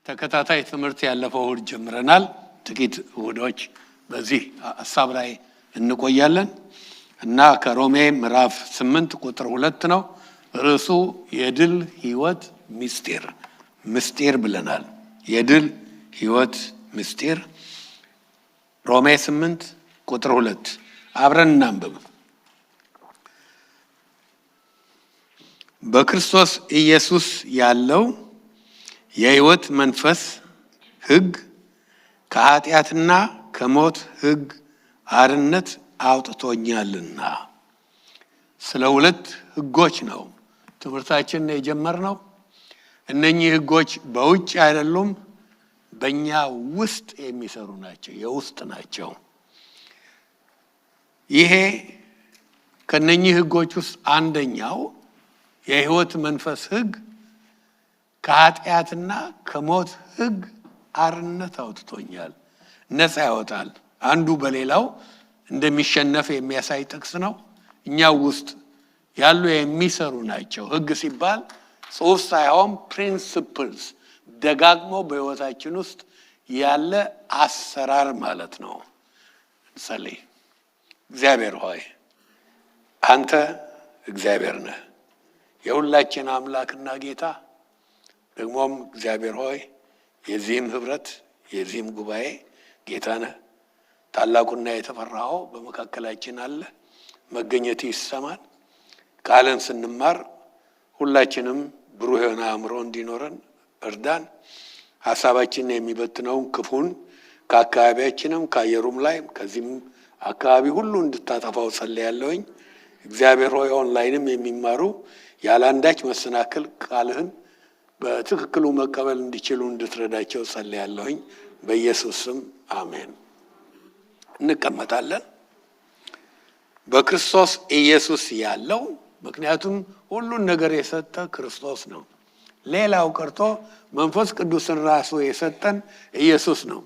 ተከታታይ ትምህርት ያለፈው እሁድ ጀምረናል። ጥቂት እሁዶች በዚህ ሐሳብ ላይ እንቆያለን እና ከሮሜ ምዕራፍ 8 ቁጥር 2 ነው። ርዕሱ የድል ሕይወት ምስጢር ብለናል። የድል ሕይወት ምስጢር ሮሜ 8 ቁጥር 2 አብረን እናንብብ። በክርስቶስ ኢየሱስ ያለው የሕይወት መንፈስ ሕግ ከኃጢአትና ከሞት ሕግ አርነት አውጥቶኛልና። ስለ ሁለት ሕጎች ነው ትምህርታችንን የጀመርነው። እነኚህ ሕጎች በውጭ አይደሉም፣ በእኛ ውስጥ የሚሰሩ ናቸው፣ የውስጥ ናቸው። ይሄ ከነኚህ ሕጎች ውስጥ አንደኛው የሕይወት መንፈስ ሕግ ከኃጢአትና ከሞት ሕግ አርነት አውጥቶኛል፣ ነፃ ያወጣል። አንዱ በሌላው እንደሚሸነፍ የሚያሳይ ጥቅስ ነው። እኛው ውስጥ ያሉ የሚሰሩ ናቸው። ሕግ ሲባል ጽሑፍ ሳይሆን ፕሪንሲፕልስ፣ ደጋግሞ በሕይወታችን ውስጥ ያለ አሰራር ማለት ነው። እንጸልይ። እግዚአብሔር ሆይ አንተ እግዚአብሔር ነህ፣ የሁላችን አምላክና ጌታ። ደግሞም እግዚአብሔር ሆይ የዚህም ህብረት የዚህም ጉባኤ ጌታ ነህ። ታላቁና የተፈራኸው በመካከላችን አለ። መገኘት ይሰማል። ቃልን ስንማር ሁላችንም ብሩህ የሆነ አእምሮ እንዲኖረን እርዳን። ሀሳባችንን የሚበትነውን ክፉን ከአካባቢያችንም ከአየሩም ላይ ከዚህም አካባቢ ሁሉ እንድታጠፋው ጸልያለሁኝ። እግዚአብሔር ሆይ ኦንላይንም የሚማሩ ያለ አንዳች መሰናክል ቃልህን በትክክሉ መቀበል እንዲችሉ እንድትረዳቸው ጸልያለሁኝ። በኢየሱስ ስም አሜን። እንቀመጣለን። በክርስቶስ ኢየሱስ ያለው፣ ምክንያቱም ሁሉን ነገር የሰጠ ክርስቶስ ነው። ሌላው ቀርቶ መንፈስ ቅዱስን ራሱ የሰጠን ኢየሱስ ነው።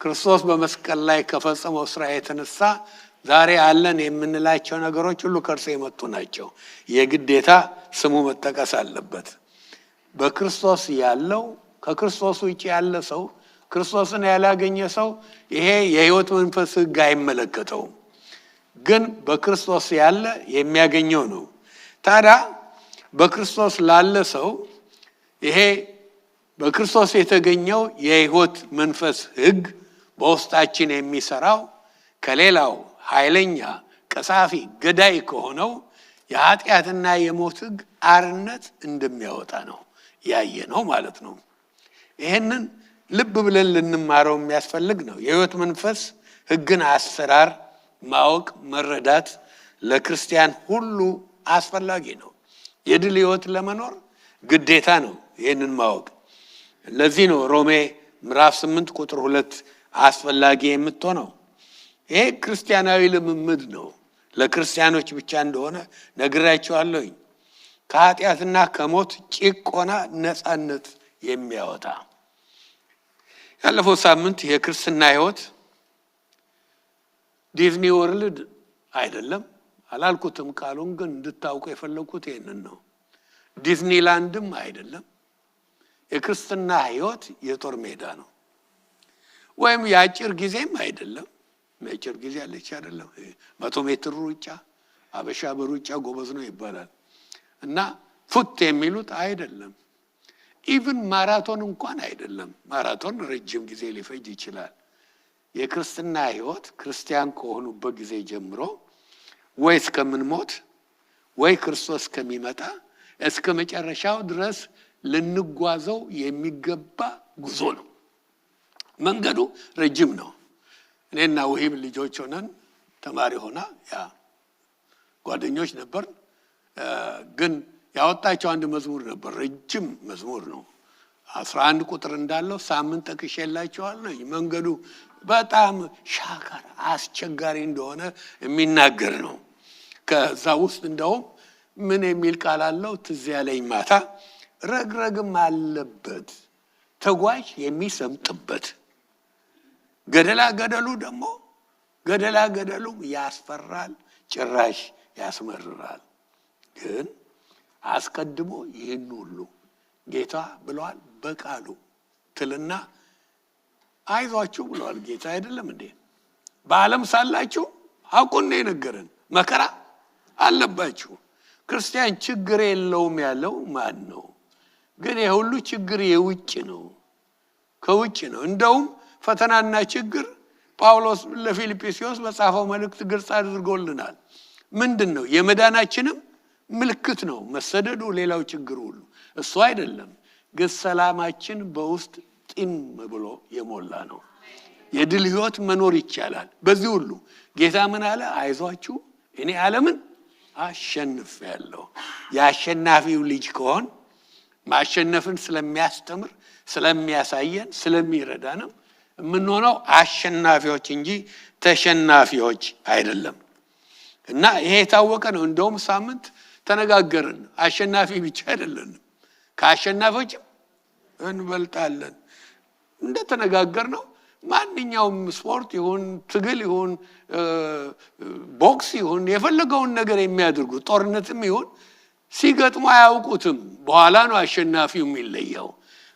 ክርስቶስ በመስቀል ላይ ከፈጸመው ስራ የተነሳ ዛሬ አለን የምንላቸው ነገሮች ሁሉ ከእርሱ የመጡ ናቸው። የግዴታ ስሙ መጠቀስ አለበት። በክርስቶስ ያለው፣ ከክርስቶስ ውጭ ያለ ሰው፣ ክርስቶስን ያላገኘ ሰው ይሄ የሕይወት መንፈስ ሕግ አይመለከተውም። ግን በክርስቶስ ያለ የሚያገኘው ነው። ታዲያ በክርስቶስ ላለ ሰው ይሄ በክርስቶስ የተገኘው የሕይወት መንፈስ ሕግ በውስጣችን የሚሰራው ከሌላው ኃይለኛ ቀሳፊ ገዳይ ከሆነው የኃጢአትና የሞት ሕግ አርነት እንደሚያወጣ ነው ያየ ነው ማለት ነው። ይሄንን ልብ ብለን ልንማረው የሚያስፈልግ ነው። የሕይወት መንፈስ ሕግን አሰራር ማወቅ መረዳት ለክርስቲያን ሁሉ አስፈላጊ ነው። የድል ሕይወት ለመኖር ግዴታ ነው ይህንን ማወቅ። ለዚህ ነው ሮሜ ምዕራፍ 8 ቁጥር 2 አስፈላጊ የምትሆነው። ይሄ ክርስቲያናዊ ልምምድ ነው። ለክርስቲያኖች ብቻ እንደሆነ ነግራችኋለሁኝ። ከኃጢአትና ከሞት ጭቆና ነፃነት የሚያወጣ። ያለፈው ሳምንት የክርስትና ሕይወት ዲዝኒ ወርልድ አይደለም አላልኩትም። ቃሉን ግን እንድታውቁ የፈለግኩት ይህንን ነው። ዲዝኒላንድም አይደለም። የክርስትና ሕይወት የጦር ሜዳ ነው። ወይም የአጭር ጊዜም አይደለም። የአጭር ጊዜ አለች አይደለም። 100 ሜትር ሩጫ አበሻ በሩጫ ጎበዝ ነው ይባላል እና ፉት የሚሉት አይደለም። ኢቭን ማራቶን እንኳን አይደለም። ማራቶን ረጅም ጊዜ ሊፈጅ ይችላል። የክርስትና ሕይወት ክርስቲያን ከሆኑበት ጊዜ ጀምሮ ወይ እስከምንሞት ወይ ክርስቶስ ከሚመጣ እስከ መጨረሻው ድረስ ልንጓዘው የሚገባ ጉዞ ነው። መንገዱ ረጅም ነው። እኔና ውሂብ ልጆች ሆነን ተማሪ ሆና ጓደኞች ነበር። ግን ያወጣቸው አንድ መዝሙር ነበር። ረጅም መዝሙር ነው። 11 ቁጥር እንዳለው ሳምንት ጠቅሼላችኋለሁ። መንገዱ በጣም ሻካራ አስቸጋሪ እንደሆነ የሚናገር ነው። ከዛ ውስጥ እንደውም ምን የሚል ቃል አለው ትዝ ያለኝ ማታ፣ ረግረግም አለበት ተጓዥ የሚሰምጥበት፣ ገደላ ገደሉ ያስፈራል፣ ጭራሽ ያስመርራል። ግን አስቀድሞ ይህን ሁሉ ጌታ ብሏል በቃሉ ትልና አይዟችሁ ብሏል ጌታ አይደለም እንዴ? በዓለም ሳላችሁ ሐቁን ነው የነገረን። መከራ አለባችሁ። ክርስቲያን ችግር የለውም ያለው ማን ነው? ግን የሁሉ ችግር የውጭ ነው፣ ከውጭ ነው። እንደውም ፈተናና ችግር ጳውሎስ ለፊልጵስዩስ በጻፈው መልእክት ግልጽ አድርጎልናል። ምንድነው? የመዳናችንም ምልክት ነው መሰደዱ፣ ሌላው ችግር ሁሉ እሱ አይደለም። ግን ሰላማችን በውስጥ ጢም ብሎ የሞላ ነው። የድል ህይወት መኖር ይቻላል በዚህ ሁሉ። ጌታ ምን አለ? አይዟችሁ እኔ ዓለምን አሸንፌአለሁ። የአሸናፊው ልጅ ከሆን ማሸነፍን ስለሚያስተምር ስለሚያሳየን ስለሚረዳንም የምንሆነው አሸናፊዎች እንጂ ተሸናፊዎች አይደለም። እና ይሄ የታወቀ ነው። እንደውም ሳምንት ተነጋገርን። አሸናፊ ብቻ አይደለንም፣ ከአሸናፊዎችም እንበልጣለን። እንደተነጋገርነው ማንኛውም ስፖርት ይሁን ትግል ይሁን ቦክስ ይሁን የፈለገውን ነገር የሚያደርጉ ጦርነትም ይሁን ሲገጥሙ አያውቁትም። በኋላ ነው አሸናፊው የሚለየው።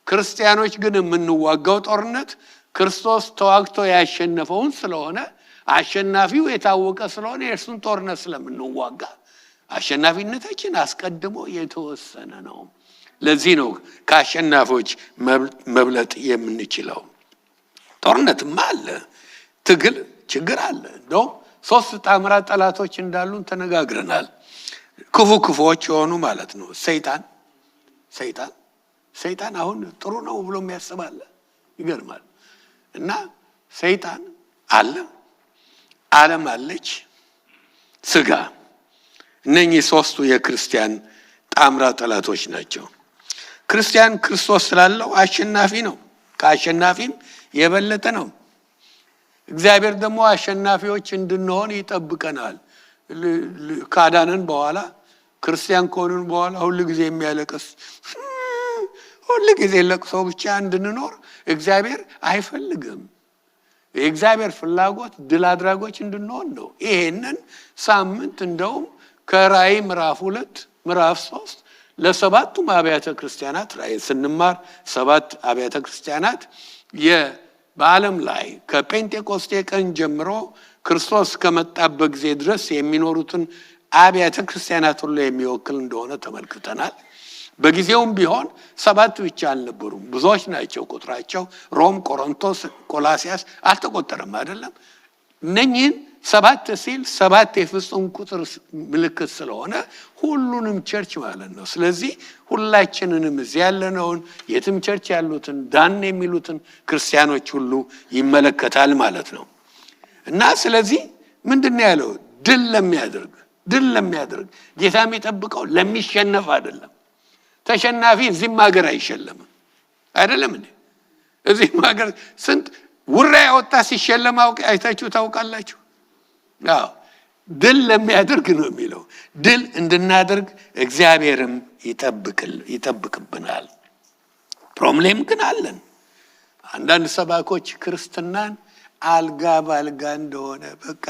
ክርስቲያኖች ግን የምንዋጋው ጦርነት ክርስቶስ ተዋግቶ ያሸነፈውን ስለሆነ አሸናፊው የታወቀ ስለሆነ የእርሱን ጦርነት ስለምንዋጋ አሸናፊነታችን አስቀድሞ የተወሰነ ነው። ለዚህ ነው ከአሸናፊዎች መብለጥ የምንችለው። ጦርነትም አለ፣ ትግል ችግር አለ። እንደውም 3 ጣምራ ጠላቶች እንዳሉን ተነጋግረናል። ክፉዎች የሆኑ ማለት ነው። ሰይጣን አሁን ጥሩ ነው ብሎ የሚያስባለ ይገርማል። እና ሰይጣን አለ፣ ዓለም አለች፣ ስጋ። እነኚህ 3ቱ የክርስቲያን ጣምራ ጠላቶች ናቸው። ክርስቲያን ክርስቶስ ስላለው አሸናፊ ነው፣ ከአሸናፊም የበለጠ ነው። እግዚአብሔር ደግሞ አሸናፊዎች እንድንሆን ይጠብቀናል። ካዳነን በኋላ ክርስቲያን ከሆንን በኋላ ሁሉ ጊዜ የሚያለቅስ ሁሉ ጊዜ ለቅሶ ብቻ እንድንኖር እግዚአብሔር አይፈልግም። የእግዚአብሔር ፍላጎት ድል አድራጎች እንድንሆን ነው። ይሄንን ሳምንት እንደውም ከራእይ ምዕራፍ 2 ምዕራፍ 3 ለ7ቱም አብያተ ክርስቲያናት ራእይ ስንማር 7 አብያተ ክርስቲያናት በዓለም ላይ ከጴንጤቆስጤ ቀን ጀምሮ ክርስቶስ ከመጣበት ጊዜ ድረስ የሚኖሩትን አብያተ ክርስቲያናት ሁሉ የሚወክል እንደሆነ ተመልክተናል። በጊዜውም ቢሆን 7 ብቻ አልነበሩም፣ ብዙዎች ናቸው ቁጥራቸው። ሮም፣ ቆሮንቶስ፣ ቆላሲያስ አልተቆጠረም አይደለም። እነኚህን 7 ሲል 7 የፍጹም ቁጥር ምልክት ስለሆነ ሁሉንም ቸርች ማለት ነው። ስለዚህ ሁላችንንም እዚህ ያለነውን የትም ቸርች ያሉትን ዳን የሚሉትን ክርስቲያኖች ሁሉ ይመለከታል ማለት ነው። እና ስለዚህ ምንድነው ያለው? ድል ለሚያደርግ ጌታ የሚጠብቀው ለሚሸነፍ አይደለም። ተሸናፊ እዚህም ሀገር አይሸለምም አይደለም እንዴ? እዚህም ሀገር ስንት ውራ ያወጣ ሲሸለም አይታችሁ ታውቃላችሁ? አዎ፣ ድል ለሚያደርግ ነው የሚለው። ድል እንድናደርግ እግዚአብሔርም ይጠብቅብናል። ፕሮብሌም ግን አለን። አንዳንድ ሰባኮች ክርስትናን አልጋ ባልጋ እንደሆነ በቃ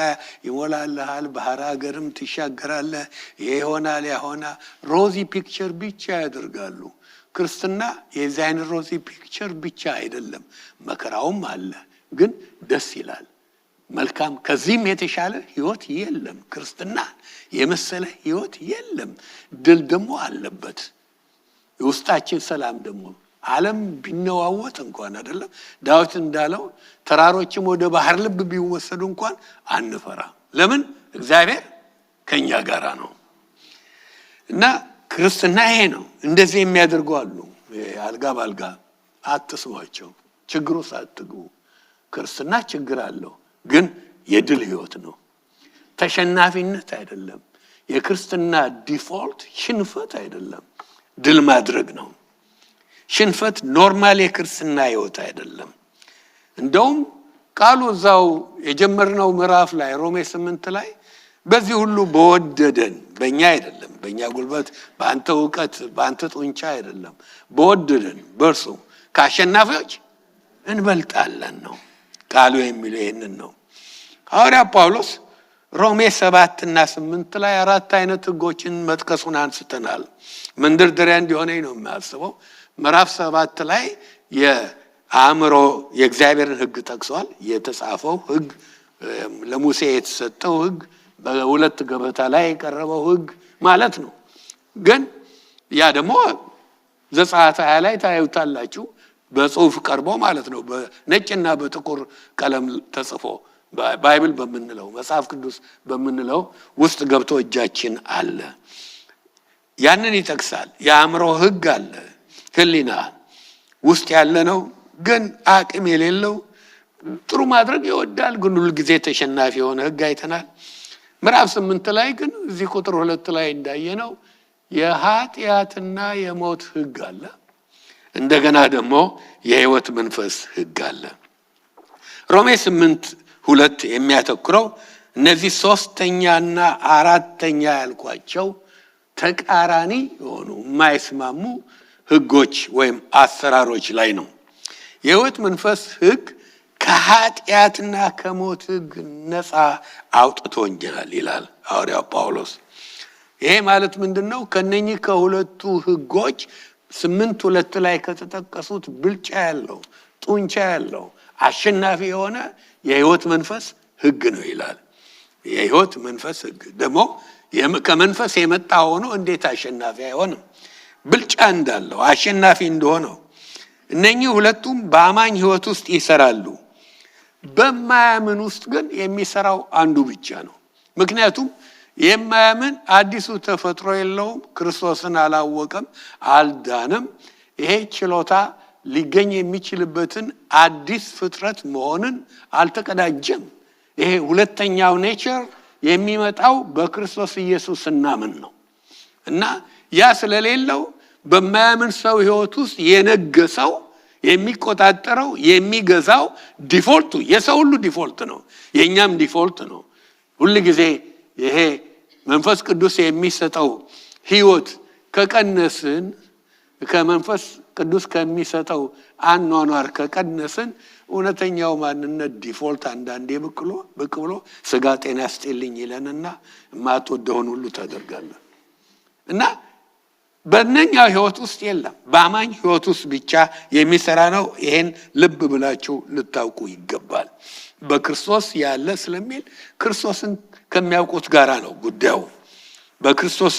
ይሞላልሃል፣ ባህር ሀገርም ትሻገራለህ፣ ይሆናል ያሆና ሮዚ ፒክቸር ብቻ ያደርጋሉ። ክርስትና የዚህ አይነት ሮዚ ፒክቸር ብቻ አይደለም። መከራውም አለ፣ ግን ደስ ይላል። መልካም ከዚህም የተሻለ ህይወት የለም። ክርስትና የመሰለ ህይወት የለም። ድል ደግሞ አለበት። የውስጣችን ሰላም ደግሞ ዓለም ቢነዋወጥ እንኳን አይደለም ዳዊት እንዳለው ተራሮችም ወደ ባህር ልብ ቢወሰዱ እንኳን አንፈራ። ለምን? እግዚአብሔር ከኛ ጋራ ነው። እና ክርስትና ይሄ ነው። እንደዚህ የሚያደርጉ አሉ። አልጋ ባልጋ አትስሟቸው፣ ችግሩ ሳትግቡ። ክርስትና ችግር አለው፣ ግን የድል ህይወት ነው፣ ተሸናፊነት አይደለም። የክርስትና ዲፎልት ሽንፈት አይደለም፣ ድል ማድረግ ነው። ሽንፈት ኖርማል የክርስትና ህይወት አይደለም። እንደውም ቃሉ እዛው የጀመርነው ምዕራፍ ላይ ሮሜ 8 ላይ በዚህ ሁሉ በወደደን፣ በእኛ አይደለም፣ በእኛ ጉልበት፣ በአንተ እውቀት፣ በአንተ ጡንቻ አይደለም፣ በወደደን በእርሱ ከአሸናፊዎች እንበልጣለን ነው ቃሉ የሚለው። ይህንን ነው ሐዋርያ ጳውሎስ ሮሜ 7 እና 8 ላይ 4 አይነት ህጎችን መጥቀሱን አንስተናል። መንደርደሪያ እንዲሆነኝ ነው የሚያስበው። ምዕራፍ 7 ላይ አእምሮ የእግዚአብሔርን ሕግ ጠቅሷል። የተጻፈው ሕግ ለሙሴ የተሰጠው ሕግ በሁለት ገበታ ላይ የቀረበው ሕግ ማለት ነው። ግን ያ ደግሞ ዘጸአት 20 ላይ ታዩታላችሁ በጽሁፍ ቀርቦ ማለት ነው። በነጭና በጥቁር ቀለም ተጽፎ ባይብል በምንለው መጽሐፍ ቅዱስ በምንለው ውስጥ ገብቶ እጃችን አለ። ያንን ይጠቅሳል። የአእምሮ ሕግ አለ። ህሊና ውስጥ ያለ ነው። ግን አቅም የሌለው ጥሩ ማድረግ ይወዳል፣ ግን ሁሉ ጊዜ ተሸናፊ የሆነ ሕግ አይተናል። ምዕራፍ 8 ላይ ግን እዚህ ቁጥር 2 ላይ እንዳየነው የኃጢአትና የሞት ሕግ አለ። እንደገና ደግሞ የሕይወት መንፈስ ሕግ አለ። ሮሜ 8:2 የሚያተኩረው እነዚህ ሶስተኛና አራተኛ ያልኳቸው ተቃራኒ የሆኑ የማይስማሙ ሕጎች ወይም አሰራሮች ላይ ነው። የሕይወት መንፈስ ሕግ ከኃጢአትና ከሞት ሕግ ነፃ አውጥቶኛል ይላል ሐዋርያው ጳውሎስ። ይሄ ማለት ምንድነው? ከነኚህ ከሁለቱ ሕጎች 8:2 ላይ ከተጠቀሱት ብልጫ ያለው ጡንቻ ያለው አሸናፊ የሆነ የሕይወት መንፈስ ሕግ ነው ይላል። የሕይወት መንፈስ ሕግ ደግሞ ከመንፈስ የመጣ ሆኖ እንዴት አሸናፊ አይሆንም? ብልጫ እንዳለው አሸናፊ እንደሆነው እነኚህ ሁለቱም በአማኝ ሕይወት ውስጥ ይሰራሉ። በማያምን ውስጥ ግን የሚሰራው አንዱ ብቻ ነው። ምክንያቱም የማያምን አዲሱ ተፈጥሮ የለውም፣ ክርስቶስን አላወቀም፣ አልዳንም። ይሄ ችሎታ ሊገኝ የሚችልበትን አዲስ ፍጥረት መሆንን አልተቀዳጀም። ይሄ ሁለተኛው ኔቸር የሚመጣው በክርስቶስ ኢየሱስ እናምን ነው እና ያ ስለሌለው በማያምን ሰው ሕይወት ውስጥ የነገሰው የሚቆጣጠረው የሚገዛው ዲፎልቱ የሰው ሁሉ ዲፎልት ነው፣ የኛም ዲፎልት ነው። ሁሉ ጊዜ ይሄ መንፈስ ቅዱስ የሚሰጠው ሕይወት ከቀነስን ከመንፈስ ቅዱስ ከሚሰጠው አኗኗር ከቀነስን እውነተኛው ማንነት ዲፎልት አንዳንዴ ብቅ ብሎ ስጋ ጤና ያስጥልኝ ይለንና የማትወደውን ሁሉ ታደርጋለህ እና በእነኛው ሕይወት ውስጥ የለም። በአማኝ ሕይወት ውስጥ ብቻ የሚሰራ ነው። ይሄን ልብ ብላችሁ ልታውቁ ይገባል። በክርስቶስ ያለ ስለሚል ክርስቶስን ከሚያውቁት ጋራ ነው ጉዳዩ። በክርስቶስ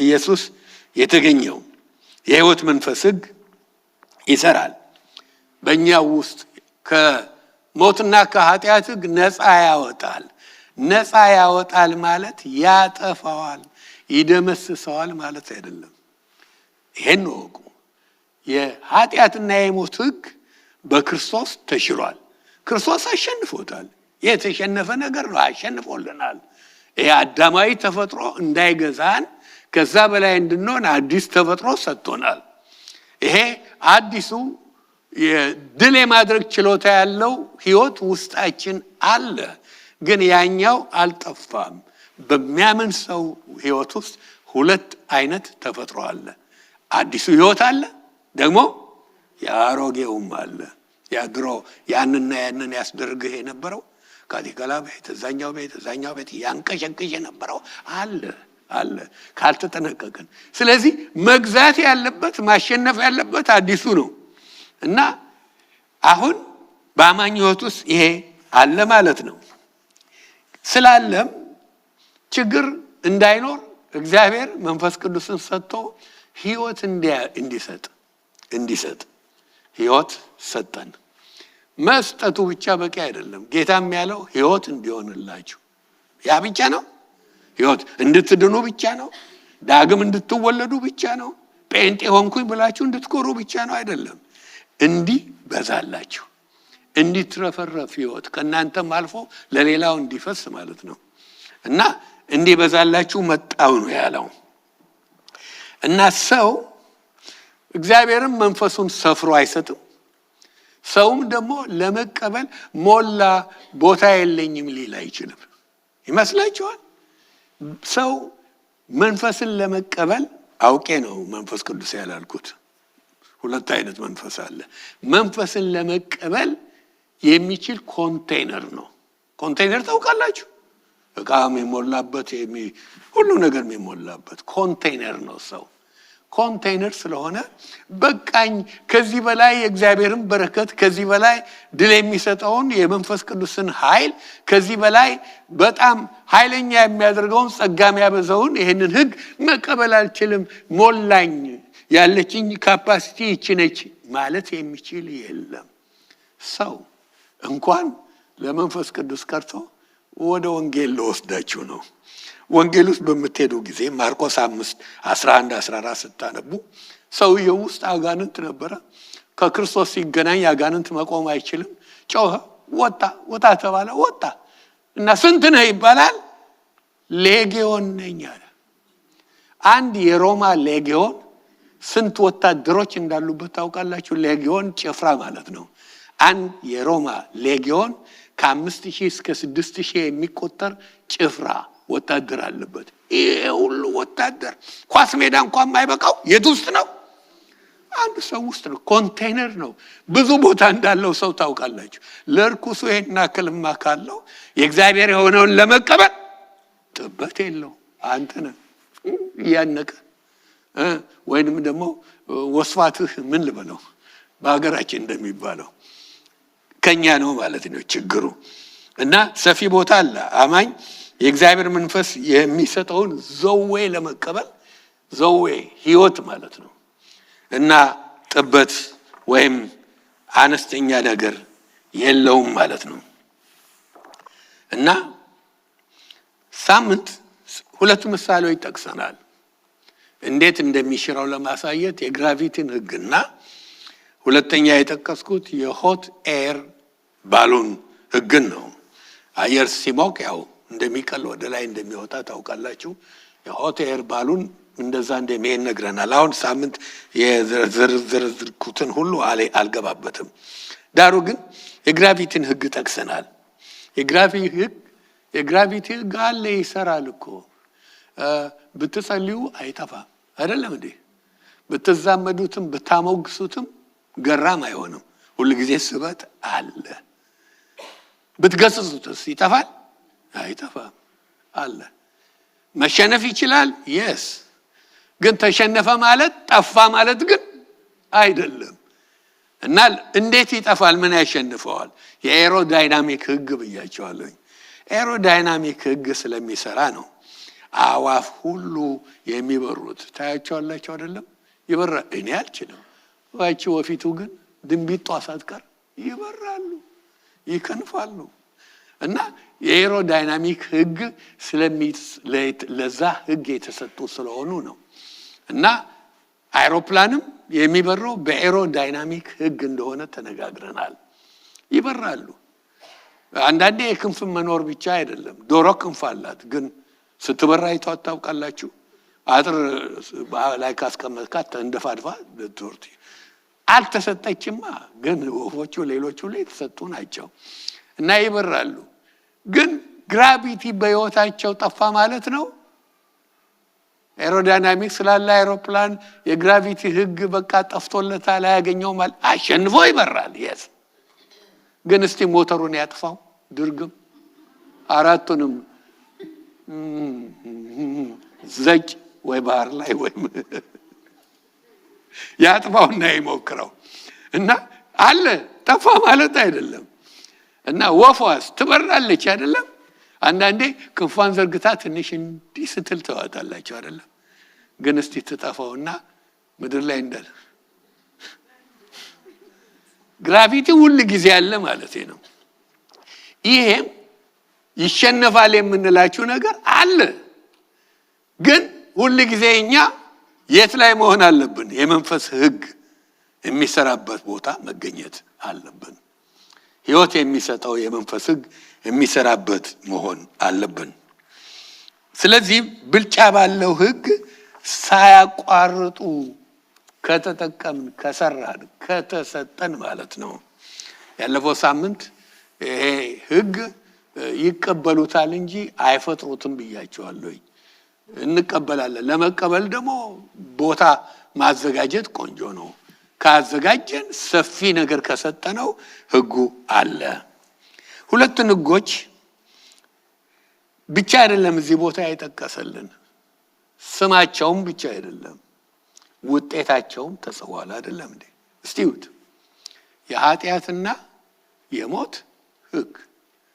ኢየሱስ የተገኘው የሕይወት መንፈስ ሕግ ይሰራል በእኛው ውስጥ ከሞትና ከኃጢአት ሕግ ነፃ ያወጣል። ነፃ ያወጣል ማለት ያጠፋዋል፣ ይደመስሰዋል ማለት አይደለም። ይሄን ወቁ። የኃጢአትና የሞት ሕግ በክርስቶስ ተሽሯል። ክርስቶስ አሸንፎታል። የተሸነፈ ነገር ነው፣ አሸንፎልናል። ይሄ አዳማዊ ተፈጥሮ እንዳይገዛን ከዛ በላይ እንድንሆን አዲስ ተፈጥሮ ሰጥቶናል። ይሄ አዲሱ የድል የማድረግ ችሎታ ያለው ሕይወት ውስጣችን አለ። ግን ያኛው አልጠፋም። በሚያምን ሰው ሕይወት ውስጥ ሁለት አይነት ተፈጥሮ አለ። አዲሱ ሕይወት አለ፣ ደግሞ የአሮጌውም አለ። ያድሮ ያንና ያንን ያስደርግህ የነበረው ካቲካላ ቤት እዛኛው ቤት ያንቀሸቅሽ የነበረው አለ ካልተጠነቀቅን። ስለዚህ መግዛት ያለበት ማሸነፍ ያለበት አዲሱ ነው እና አሁን በአማኝ ሕይወት ውስጥ ይሄ አለ ማለት ነው። ስላለም ችግር እንዳይኖር እግዚአብሔር መንፈስ ቅዱስን ሰጥቶ ሕይወት እንዲሰጥ ሕይወት ሰጠን። መስጠቱ ብቻ በቂ አይደለም። ጌታም ያለው ሕይወት እንዲሆንላችሁ ያ ብቻ ነው። ሕይወት እንድትድኑ ብቻ ነው። ዳግም እንድትወለዱ ብቻ ነው። ጴንጤ ሆንኩኝ ብላችሁ እንድትኮሩ ብቻ ነው አይደለም። እንዲህ በዛላችሁ እንዲትረፈረፍ ሕይወት ከእናንተም አልፎ ለሌላው እንዲፈስ ማለት ነው እና እንዲህ በዛላችሁ መጣው ነው ያለው እና ሰው እግዚአብሔርም መንፈሱን ሰፍሮ አይሰጥም። ሰውም ደግሞ ለመቀበል ሞላ ቦታ የለኝም ሊል አይችልም። ይመስላችኋል? ሰው መንፈስን ለመቀበል አውቄ ነው መንፈስ ቅዱስ ያላልኩት። ሁለት አይነት መንፈስ አለ። መንፈስን ለመቀበል የሚችል ኮንቴነር ነው። ኮንቴነር ታውቃላችሁ? እቃ የሚሞላበት ሁሉ ነገር የሚሞላበት ኮንቴነር ነው ሰው። ኮንቴይነር ስለሆነ በቃኝ፣ ከዚህ በላይ የእግዚአብሔርን በረከት፣ ከዚህ በላይ ድል የሚሰጠውን የመንፈስ ቅዱስን ኃይል፣ ከዚህ በላይ በጣም ኃይለኛ የሚያደርገውን ጸጋ የሚያበዛውን ይህንን ሕግ መቀበል አልችልም፣ ሞላኝ፣ ያለችኝ ካፓሲቲ ይቺ ነች ማለት የሚችል የለም። ሰው እንኳን ለመንፈስ ቅዱስ ቀርቶ ወደ ወንጌል ልወስዳችሁ ነው። ወንጌል ውስጥ በምትሄዱ ጊዜ ማርቆስ 5:11-14 ስታነቡ ሰውየው ውስጥ አጋንንት ነበረ። ከክርስቶስ ሲገናኝ አጋንንት መቆም አይችልም። ጮኸ፣ ወጣ ተባለ፣ ወጣ እና ስንት ነህ ይባላል? ሌጊዮን ነኝ አለ። አንድ የሮማ ሌጊዮን ስንት ወታደሮች እንዳሉበት ታውቃላችሁ? ሌጊዮን ጭፍራ ማለት ነው። አንድ የሮማ ሌጊዮን ከ5,000 እስከ 6,000 የሚቆጠር ጭፍራ ወታደር አለበት። ይሄ ሁሉ ወታደር ኳስ ሜዳ እንኳን የማይበቃው የት ውስጥ ነው? አንድ ሰው ውስጥ ነው። ኮንቴይነር ነው። ብዙ ቦታ እንዳለው ሰው ታውቃላችሁ። ለርኩሱ ይሄን አክልማ ካለው የእግዚአብሔር የሆነውን ለመቀበል ጥበት የለው። አንተ ነህ ያነቀ ወይንም ደግሞ ወስፋትህ ምን ልበለው በሀገራችን እንደሚባለው ከኛ ነው ማለት ነው ችግሩ። እና ሰፊ ቦታ አለ። አማኝ የእግዚአብሔር መንፈስ የሚሰጠውን ዘዌ ለመቀበል ዘዌ ህይወት ማለት ነው እና ጥበት ወይም አነስተኛ ነገር የለውም ማለት ነው። እና ሳምንት ሁለት ምሳሌዎች ጠቅሰናል እንዴት እንደሚሽረው ለማሳየት የግራቪቲን ህግና ሁለተኛ የጠቀስኩት የሆት ኤር ባሉን ህግን ነው። አየር ሲሞቅ ያው እንደሚቀል ወደ ላይ እንደሚወጣ ታውቃላችሁ። የሆት ኤር ባሉን እንደዛ እንደሚሄድ ነግረናል። አሁን ሳምንት የዘርዝርኩትን ሁሉ አልገባበትም። ዳሩ ግን የግራቪቲን ህግ ጠቅሰናል። የግራቪቲ ህግ አለ፣ ይሰራል እኮ። ብትጸልዩ አይጠፋም አይደለም እንዴ? ብትዛመዱትም ብታሞግሱትም ገራም አይሆንም። ሁሉ ጊዜ ስበት አለ። ብትገስጹትስ ይጠፋል? አይጠፋም፣ አለ። መሸነፍ ይችላል። የስ ግን ተሸነፈ ማለት ጠፋ ማለት ግን አይደለም። እና እንዴት ይጠፋል? ምን ያሸንፈዋል? የኤሮዳይናሚክ ህግ ብያቸዋለሁ። ኤሮዳይናሚክ ህግ ስለሚሰራ ነው። አዋፍ ሁሉ የሚበሩት ታያቸዋላችሁ አይደለም? ይበራ። እኔ አልችልም። ዋቺ ወፊቱ ግን ድንቢጧ ሳትቀር ይበራሉ፣ ይከንፋሉ። እና የኤሮዳይናሚክ ህግ ለዛ ህግ የተሰጡ ስለሆኑ ነው። እና አይሮፕላንም የሚበረው በኤሮዳይናሚክ ህግ እንደሆነ ተነጋግረናል። ይበራሉ። አንዳንዴ የክንፍ መኖር ብቻ አይደለም። ዶሮ ክንፍ አላት፣ ግን ስትበራ አይቷት ታውቃላችሁ? አጥር ላይ ካስቀመጥካት እንደፋድፋ ትወርድ አልተሰጠችማ። ግን ወፎቹ ሌሎቹ ላይ የተሰጡ ናቸው እና ይበራሉ። ግን ግራቪቲ በህይወታቸው ጠፋ ማለት ነው። ኤሮዳይናሚክስ ስላለ አይሮፕላን የግራቪቲ ህግ በቃ ጠፍቶለታል፣ አያገኘው ማለት አሸንፎ ይበራል። የስ ግን እስቲ ሞተሩን ያጥፋው ድርግም አራቱንም ዘጭ ወይ ባህር ላይ ወይ ያጥፋውና ይሞክረው እና አለ ጠፋ ማለት አይደለም። እና ወፏስ ትበራለች አይደለም? አንዳንዴ ክንፏን ዘርግታ ትንሽ እንዲህ ስትል ተዋጣላችሁ አይደለም? ግን እስቲ ትጠፋውና ምድር ላይ እንዳለ ግራቪቲ ሁሉ ጊዜ አለ ማለት ነው። ይሄም ይሸነፋል የምንላችሁ ነገር አለ። ግን ሁሉ ጊዜ እኛ የት ላይ መሆን አለብን? የመንፈስ ህግ የሚሰራበት ቦታ መገኘት አለብን። ህይወት የሚሰጠው የመንፈስ ህግ የሚሰራበት መሆን አለብን። ስለዚህ ብልጫ ባለው ህግ ሳያቋርጡ ከተጠቀምን፣ ከሰራን፣ ከተሰጠን ማለት ነው። ያለፈው ሳምንት ይሄ ህግ ይቀበሉታል እንጂ አይፈጥሩትም ብያቸዋለሁ። እንቀበላለን። ለመቀበል ደግሞ ቦታ ማዘጋጀት ቆንጆ ነው። ካዘጋጀን ሰፊ ነገር ከሰጠነው ህጉ አለ። ሁለቱን ህጎች ብቻ አይደለም እዚህ ቦታ የጠቀሰልን፣ ስማቸውም ብቻ አይደለም። ውጤታቸውም ተጽፏል አይደለም እንዴ? እስቲውት የኃጢአትና የሞት ሕግ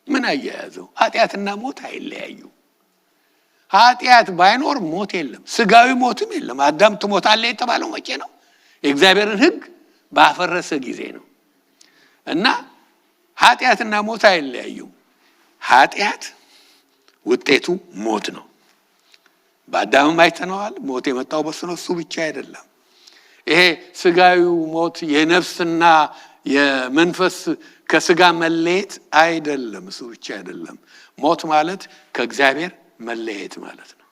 ምን አያያዘው? ኃጢአትና ሞት አይለያዩ። ኃጢአት ባይኖር ሞት የለም፣ ስጋዊ ሞትም የለም። አዳም ትሞታለህ የተባለው መቼ ነው? የእግዚአብሔርን ሕግ ባፈረሰ ጊዜ ነው። እና ኃጢአትና ሞት አይለያዩም። ኃጢአት ውጤቱ ሞት ነው። በአዳምም አይተነዋል። ሞት የመጣው በሱ ነው። እሱ ብቻ አይደለም። ይሄ ስጋዊው ሞት የነፍስና የመንፈስ ከስጋ መለየት አይደለም። እሱ ብቻ አይደለም። ሞት ማለት ከእግዚአብሔር መለየት ማለት ነው።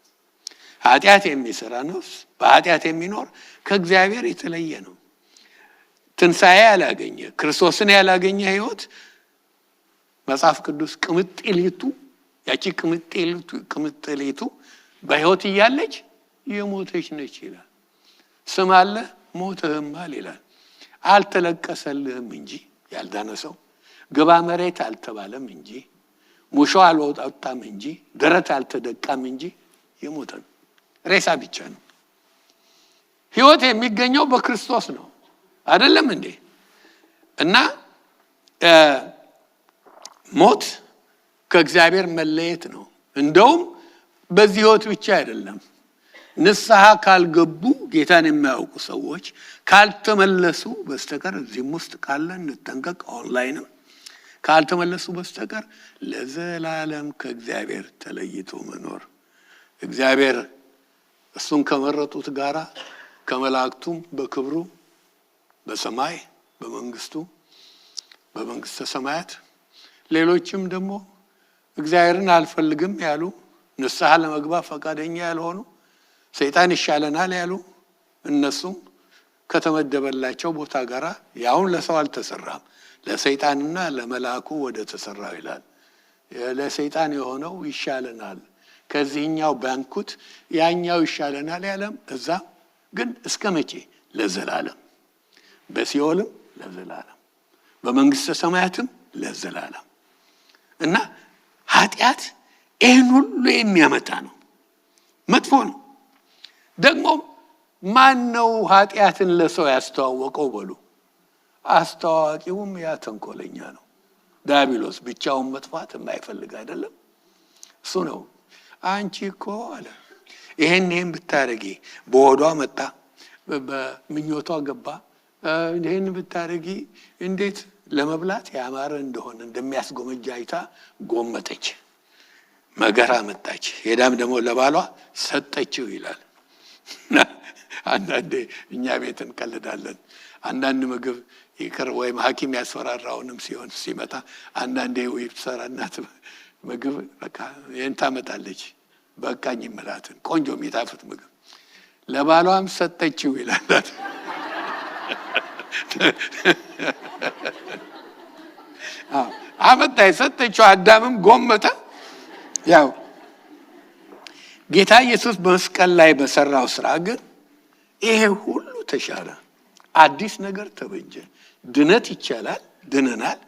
ኃጢአት የሚሰራ ነፍስ በኃጢአት የሚኖር ከእግዚአብሔር የተለየ ነው። ትንሣኤ ያላገኘ ክርስቶስን ያላገኘ ህይወት መጽሐፍ ቅዱስ ቅምጥሊቱ ያቺ ቅምጥሊቱ በህይወት እያለች የሞተች ነች ይላል። ስም አለ ሞተህማል ይላል። አልተለቀሰልህም እንጂ ያልዳነ ሰው ግባ መሬት አልተባለም እንጂ ሙሾ አልወጣም እንጂ ደረት አልተደቃም እንጂ የሞተ ነው። ሬሳ ብቻ ነው። ህይወት የሚገኘው በክርስቶስ ነው አይደለም እንዴ? እና ሞት ከእግዚአብሔር መለየት ነው። እንደውም በዚህ ህይወት ብቻ አይደለም። ንስሐ ካልገቡ ጌታን የማያውቁ ሰዎች ካልተመለሱ በስተቀር እዚህም ውስጥ ካለ እንጠንቀቅ። ኦንላይንም ካልተመለሱ በስተቀር ለዘላለም ከእግዚአብሔር ተለይቶ መኖር እግዚአብሔር እሱን ከመረጡት ጋራ ከመላእክቱም በክብሩ በሰማይ በመንግስተ ሰማያት ሌሎችም ደግሞ እግዚአብሔርን አልፈልግም ያሉ ንስሐ ለመግባት ፈቃደኛ ያልሆኑ ሰይጣን ይሻለናል ያሉ እነሱም ከተመደበላቸው ቦታ ጋራ ያውን ለሰው አልተሰራም ለሰይጣንና ለመላእኩ ወደ ተሰራው ይላል። ለሰይጣን የሆነው ይሻለናል ከዚህኛው ባንኩት ያኛው ይሻለናል ያለም እዛ ግን እስከ መቼ? ለዘላለም። በሲኦልም ለዘላለም በመንግስተ ሰማያትም ለዘላለም። እና ኃጢአት ይህን ሁሉ የሚያመጣ ነው። መጥፎ ነው። ደግሞ ማን ነው ኃጢአትን ለሰው ያስተዋወቀው? በሉ አስተዋዋቂውም ያ ተንኮለኛ ነው። ዲያብሎስ ብቻውን መጥፋት የማይፈልግ አይደለም። እሱ ነው አንቺ እኮ አለ ይሄን ብታረጊ በሆዷ መጣ በምኞቷ ገባ ይሄን ብታረጊ እንዴት ለመብላት ያማረ እንደሆነ እንደሚያስጎመጅ አይታ ጎመጠች፣ መገራ መጣች፣ ሄዳም ደግሞ ለባሏ ሰጠችው ይላል። አንዳንዴ እኛ ቤት እንቀልዳለን። አንዳንድ ምግብ ይቅር ወይም ሐኪም ያስፈራራውንም ሲሆን ሲመጣ አንዳንዴ ወይ ሰራናት ምግብ በቃ ይሄን ታመጣለች በቃኝ ይመላትን ቆንጆ የሚጣፍጥ ምግብ ለባሏም ሰጠችው ይላል። አመጣ ሰጠችው፣ አዳምም ጎመተ። ያው ጌታ ኢየሱስ በመስቀል ላይ በሰራው ስራ ግን ይሄ ሁሉ ተሻለ። አዲስ ነገር ተበጀ። ድነት ይቻላል፣ ድነናል፣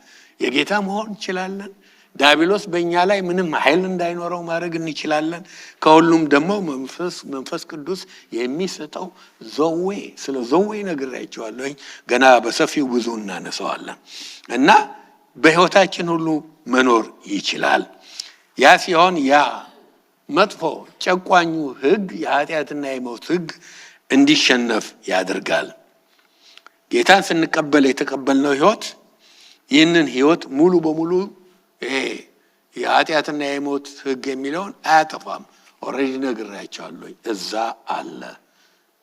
የጌታ መሆን እንችላለን። ዲያብሎስ በእኛ ላይ ምንም ኃይል እንዳይኖረው ማድረግ እንችላለን። ከሁሉም ደግሞ መንፈስ ቅዱስ የሚሰጠው ዘዌ፣ ስለ ዘዌ ነግሬያቸዋለሁ። ገና በሰፊው ብዙ እናነሳዋለን። እና በህይወታችን ሁሉ መኖር ይችላል። ያ ሲሆን ያ መጥፎ ጨቋኙ ህግ የኃጢአትና የሞት ህግ እንዲሸነፍ ያደርጋል። ጌታን ስንቀበል የተቀበልነው ህይወት ይህንን ህይወት ሙሉ በሙሉ ይሄ የኃጢአትና የሞት ህግ የሚለውን አያጠፋም። ኦልሬዲ ነግሬያቸዋለሁ። እዛ አለ፣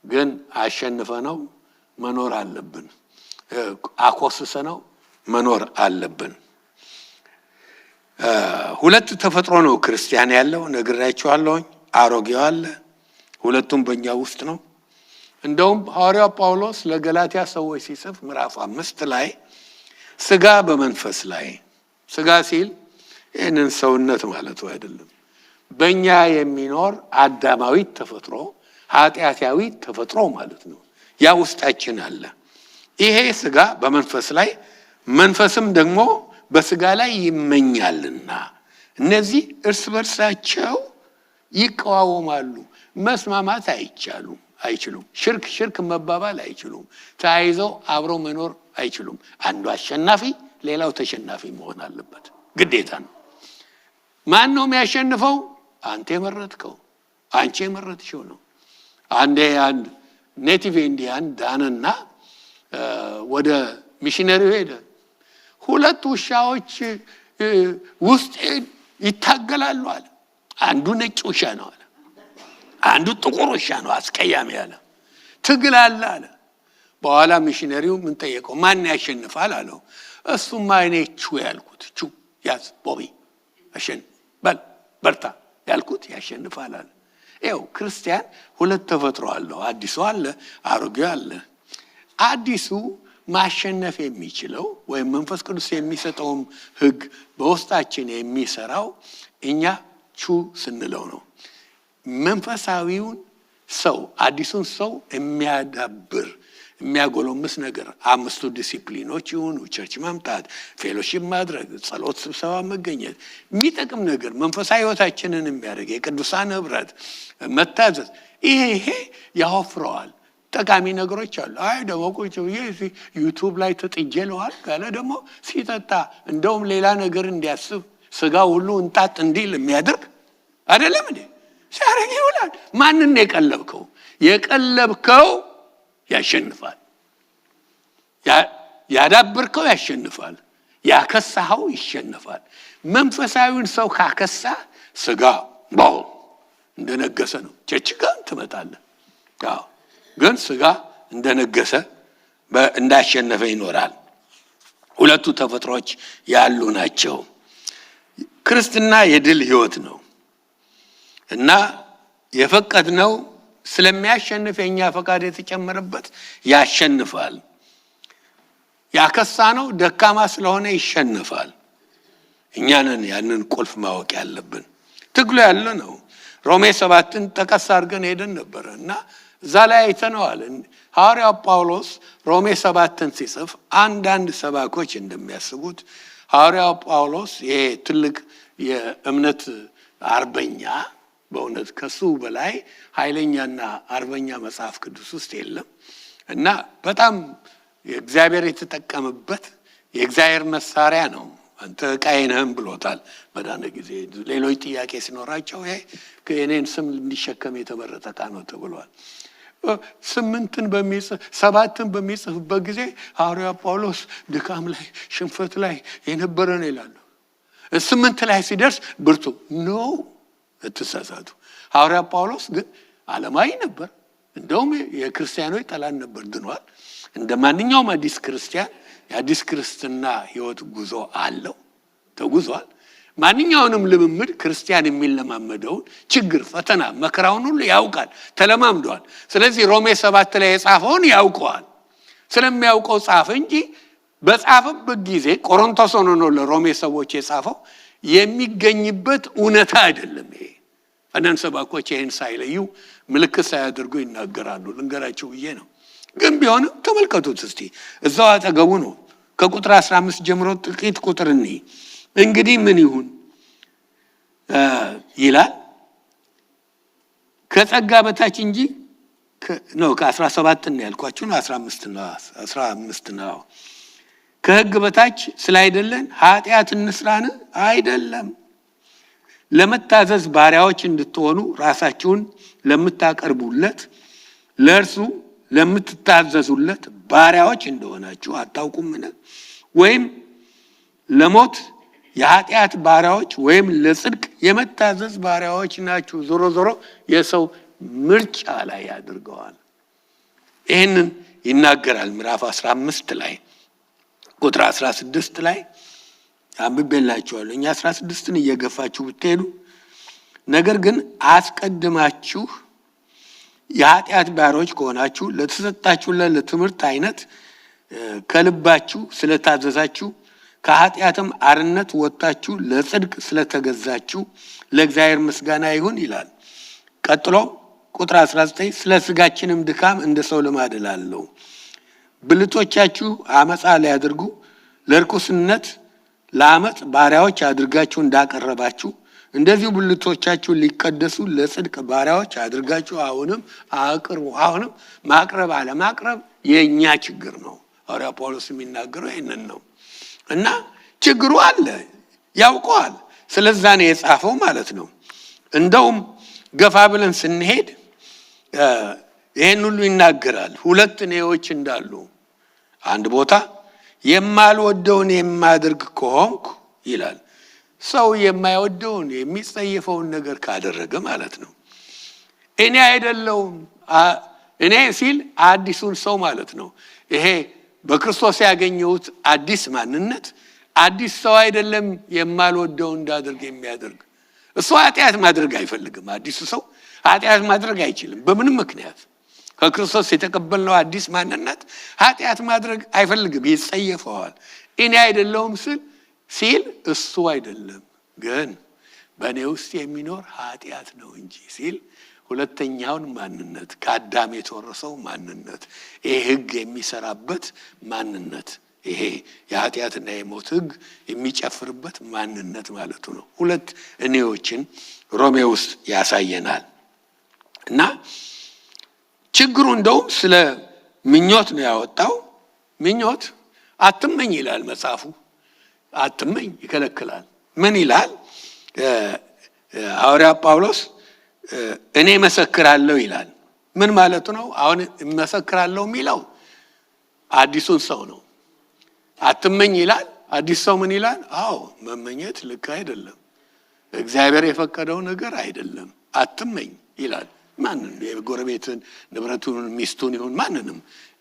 ግን አሸንፈነው መኖር አለብን። አኮስሰነው መኖር አለብን። ሁለት ተፈጥሮ ነው ክርስቲያን ያለው ነግሬያቸዋለሁ። አሮጌው አለ፣ ሁለቱም በእኛ ውስጥ ነው። እንደውም ሐዋርያው ጳውሎስ ለገላትያ ሰዎች ሲጽፍ ምዕራፍ 5 ላይ ስጋ በመንፈስ ላይ ስጋ ሲል ይህንን ሰውነት ማለቱ አይደለም። በእኛ የሚኖር አዳማዊ ተፈጥሮ ኃጢአታዊ ተፈጥሮ ማለት ነው። ያ ውስጣችን አለ። ይሄ ስጋ በመንፈስ ላይ መንፈስም ደግሞ በስጋ ላይ ይመኛልና እነዚህ እርስ በርሳቸው ይቃወማሉ፣ መስማማት አይቻሉም። አይችሉም። ሽርክ መባባል አይችሉም። ተያይዘው አብረው መኖር አይችሉም። አንዱ አሸናፊ ሌላው ተሸናፊ መሆን አለበት፣ ግዴታ ነው። ማን ነው የሚያሸንፈው? አንተ የመረጥከው፣ አንቺ የመረጥሽው ነው። አንድ ኔቲቭ ኢንዲያን ዳንና ወደ ሚሽነሪው ሄደ። ሁለት ውሻዎች ውስጥ ይታገላሉ አለ። አንዱ ነጭ ውሻ ነው አለ፣ አንዱ ጥቁር ውሻ ነው አስቀያሚ አለ። ትግል አለ አለ። በኋላ ሚሽነሪው ምን ጠየቀው? ማን ያሸንፋል አለው። እሱማ እኔ ያልኩት ያዝ ቦቢ አሸን በርታ ያልኩት ያሸንፋል አለ። ይኸው ክርስቲያን ሁለት ተፈጥሮ አለው። አዲሱ አለ፣ አሮጌው አለ። አዲሱ ማሸነፍ የሚችለው ወይም መንፈስ ቅዱስ የሚሰጠውም ሕግ በውስጣችን የሚሰራው እኛ ስንለው ነው። መንፈሳዊውን ሰው አዲሱን ሰው የሚያዳብር የሚያጎለምስ ነገር 5 ዲሲፕሊኖች ይሁኑ፣ ቸርች መምጣት፣ ፌሎሺፕ ማድረግ፣ ጸሎት፣ ስብሰባ መገኘት፣ የሚጠቅም ነገር መንፈሳዊ ህይወታችንን የሚያደርግ የቅዱሳን ህብረት፣ መታዘዝ፣ ይሄ ያወፍረዋል። ጠቃሚ ነገሮች አሉ። አይ ደግሞ ቁጭ ብዬ ዩቱብ ላይ ተጥጄለዋል ካለ ደግሞ ሲጠጣ እንደውም ሌላ ነገር እንዲያስብ ስጋ ሁሉ እንጣጥ እንዲል የሚያደርግ አይደለም እንዴ? ሲያረግ ይውላል። ማንን የቀለብከው? የቀለብከው ያሸንፋል። ያዳብርከው ያሸንፋል። ያከሳኸው ይሸነፋል። መንፈሳዊውን ሰው ካከሳ ስጋ እንደነገሰ ነው። ቸችጋን ትመጣለህ። ግን ስጋ እንደነገሰ እንዳሸነፈ ይኖራል። ሁለቱ ተፈጥሮች ያሉ ናቸው። ክርስትና የድል ህይወት ነው እና የፈቀድነው ስለሚያሸንፍ የኛ ፈቃድ የተጨመረበት ያሸንፋል። ያከሳነው ደካማ ስለሆነ ይሸነፋል። እኛ ነን ያንን ቁልፍ ማወቅ ያለብን። ትግሉ ያለ ነው። ሮሜ 7ን ጠቀስ አድርገን ሄደን ነበር እና እዛ ላይ አይተነዋል። ሐዋርያው ጳውሎስ ሮሜ 7ን ሲጽፍ አንዳንድ ሰባኮች እንደሚያስቡት ሐዋርያው ጳውሎስ ይሄ ትልቅ የእምነት አርበኛ በእውነት ከሱ በላይ ኃይለኛና አርበኛ መጽሐፍ ቅዱስ ውስጥ የለም እና በጣም የእግዚአብሔር የተጠቀመበት የእግዚአብሔር መሳሪያ ነው። አንተ ቃይነህም ብሎታል በዳነ ጊዜ። ሌሎች ጥያቄ ሲኖራቸው ይሄ የኔን ስም እንዲሸከም የተመረጠ ዕቃ ነው ተብሏል። 7ን በሚጽፍበት ጊዜ ሐዋርያ ጳውሎስ ድካም ላይ ሽንፈት ላይ የነበረ ነው ይላሉ። 8 ላይ ሲደርስ ብርቱ ነው። እትሳሳቱ። ሐዋርያ ጳውሎስ ግን ዓለማዊ ነበር። እንደውም የክርስቲያኖች ጠላት ነበር። ድኗል። እንደ ማንኛውም አዲስ ክርስቲያን የአዲስ ክርስትና ህይወት ጉዞ አለው፣ ተጉዟል። ማንኛውንም ልምምድ ክርስቲያን የሚለማመደውን ችግር፣ ፈተና፣ መከራውን ሁሉ ያውቃል፣ ተለማምዷል። ስለዚህ ሮሜ 7 ላይ የጻፈውን ያውቀዋል። ስለሚያውቀው ጻፈ እንጂ በጻፈበት ጊዜ ቆሮንቶስ ሆኖ ነው ለሮሜ ሰዎች የጻፈው። የሚገኝበት እውነታ አይደለም። ይሄ አንዳንድ ሰባኮች ይህን ሳይለዩ ምልክት ሳያደርጉ ይናገራሉ። ልንገራቸው ብዬ ነው። ግን ቢሆንም ተመልከቱት እስቲ። እዛው አጠገቡ ነው። ከቁጥር 15 ጀምሮ ጥቂት ቁጥር እንይ። እንግዲህ ምን ይሁን ይላል። ከጸጋ በታች እንጂ ነው። ከ17 ነው ያልኳችሁ ነው። 15 ነው። ከሕግ በታች ስላይደለን ኃጢአት እንስራን አይደለም። ለመታዘዝ ባሪያዎች እንድትሆኑ ራሳችሁን ለምታቀርቡለት ለእርሱ ለምትታዘዙለት ባሪያዎች እንደሆናችሁ አታውቁምን? ወይም ለሞት የኃጢአት ባሪያዎች ወይም ለጽድቅ የመታዘዝ ባሪያዎች ናችሁ። ዞሮ ዞሮ የሰው ምርጫ ላይ ያድርገዋል። ይህንን ይናገራል ምዕራፍ 15 ላይ ቁጥር 16 ላይ አንብቤላችኋለሁ። እኛ 16ን እየገፋችሁ ብትሄዱ ነገር ግን አስቀድማችሁ የኃጢአት ባሪያዎች ከሆናችሁ ለተሰጣችሁለት ለትምህርት አይነት ከልባችሁ ስለታዘዛችሁ ከኃጢአትም አርነት ወጣችሁ ለጽድቅ ስለተገዛችሁ ለእግዚአብሔር ምስጋና ይሁን ይላል። ቀጥሎ ቁጥር 19 ስለ ስጋችንም ድካም እንደ ሰው ልማድ እላለሁ ብልቶቻችሁ አመፃ ሊያደርጉ ለርኩስነት ለአመፅ ባሪያዎች አድርጋችሁ እንዳቀረባችሁ እንደዚሁ ብልቶቻችሁ ሊቀደሱ ለጽድቅ ባሪያዎች አድርጋችሁ አሁንም አቅርቡ። አሁንም ማቅረብ አለማቅረብ የኛ ችግር ነው። ሐዋርያ ጳውሎስ የሚናገረው ይሄንን ነው። እና ችግሩ አለ ያውቀዋል። ስለዛ ነው የጻፈው ማለት ነው። እንደውም ገፋ ብለን ስንሄድ ይሄን ሁሉ ይናገራል። ሁለት እኔዎች እንዳሉ አንድ ቦታ የማልወደውን የማደርግ ከሆንኩ ይላል። ሰው የማይወደውን የሚጸየፈውን ነገር ካደረገ ማለት ነው። እኔ አይደለሁም እኔ ሲል አዲሱን ሰው ማለት ነው። ይሄ በክርስቶስ ያገኘሁት አዲስ ማንነት አዲስ ሰው አይደለም። የማልወደውን እንዳደርግ የሚያደርግ እሱ ኃጢአት ማድረግ አይፈልግም። አዲሱ ሰው ኃጢአት ማድረግ አይችልም በምንም ምክንያት። ከክርስቶስ የተቀበልነው አዲስ ማንነት ኃጢአት ማድረግ አይፈልግም፣ ይጸየፈዋል። እኔ አይደለሁም ሲል እሱ አይደለም ግን በእኔ ውስጥ የሚኖር ኃጢአት ነው እንጂ ሲል ሁለተኛውን ማንነት ከአዳም የተወረሰው ማንነት ይሄ ሕግ የሚሰራበት ማንነት ይሄ የኃጢአትና የሞት ሕግ የሚጨፍርበት ማንነት ማለቱ ነው። ሁለት እኔዎችን ሮሜ ውስጥ ያሳየናል። እና ችግሩ እንደውም ስለ ምኞት ነው ያወጣው። ምኞት አትመኝ ይላል መጽሐፉ። አትመኝ ይከለክላል። ምን ይላል ሐዋርያ ጳውሎስ? እኔ መሰክራለሁ ይላል። ምን ማለቱ ነው? አሁን መሰክራለሁ የሚለው አዲሱን ሰው ነው። አትመኝ ይላል። አዲስ ሰው ምን ይላል? አዎ መመኘት ልክ አይደለም፣ እግዚአብሔር የፈቀደው ነገር አይደለም። አትመኝ ይላል። ማንን? የጎረቤትን፣ ንብረቱን፣ ሚስቱን ይሁን ማንንም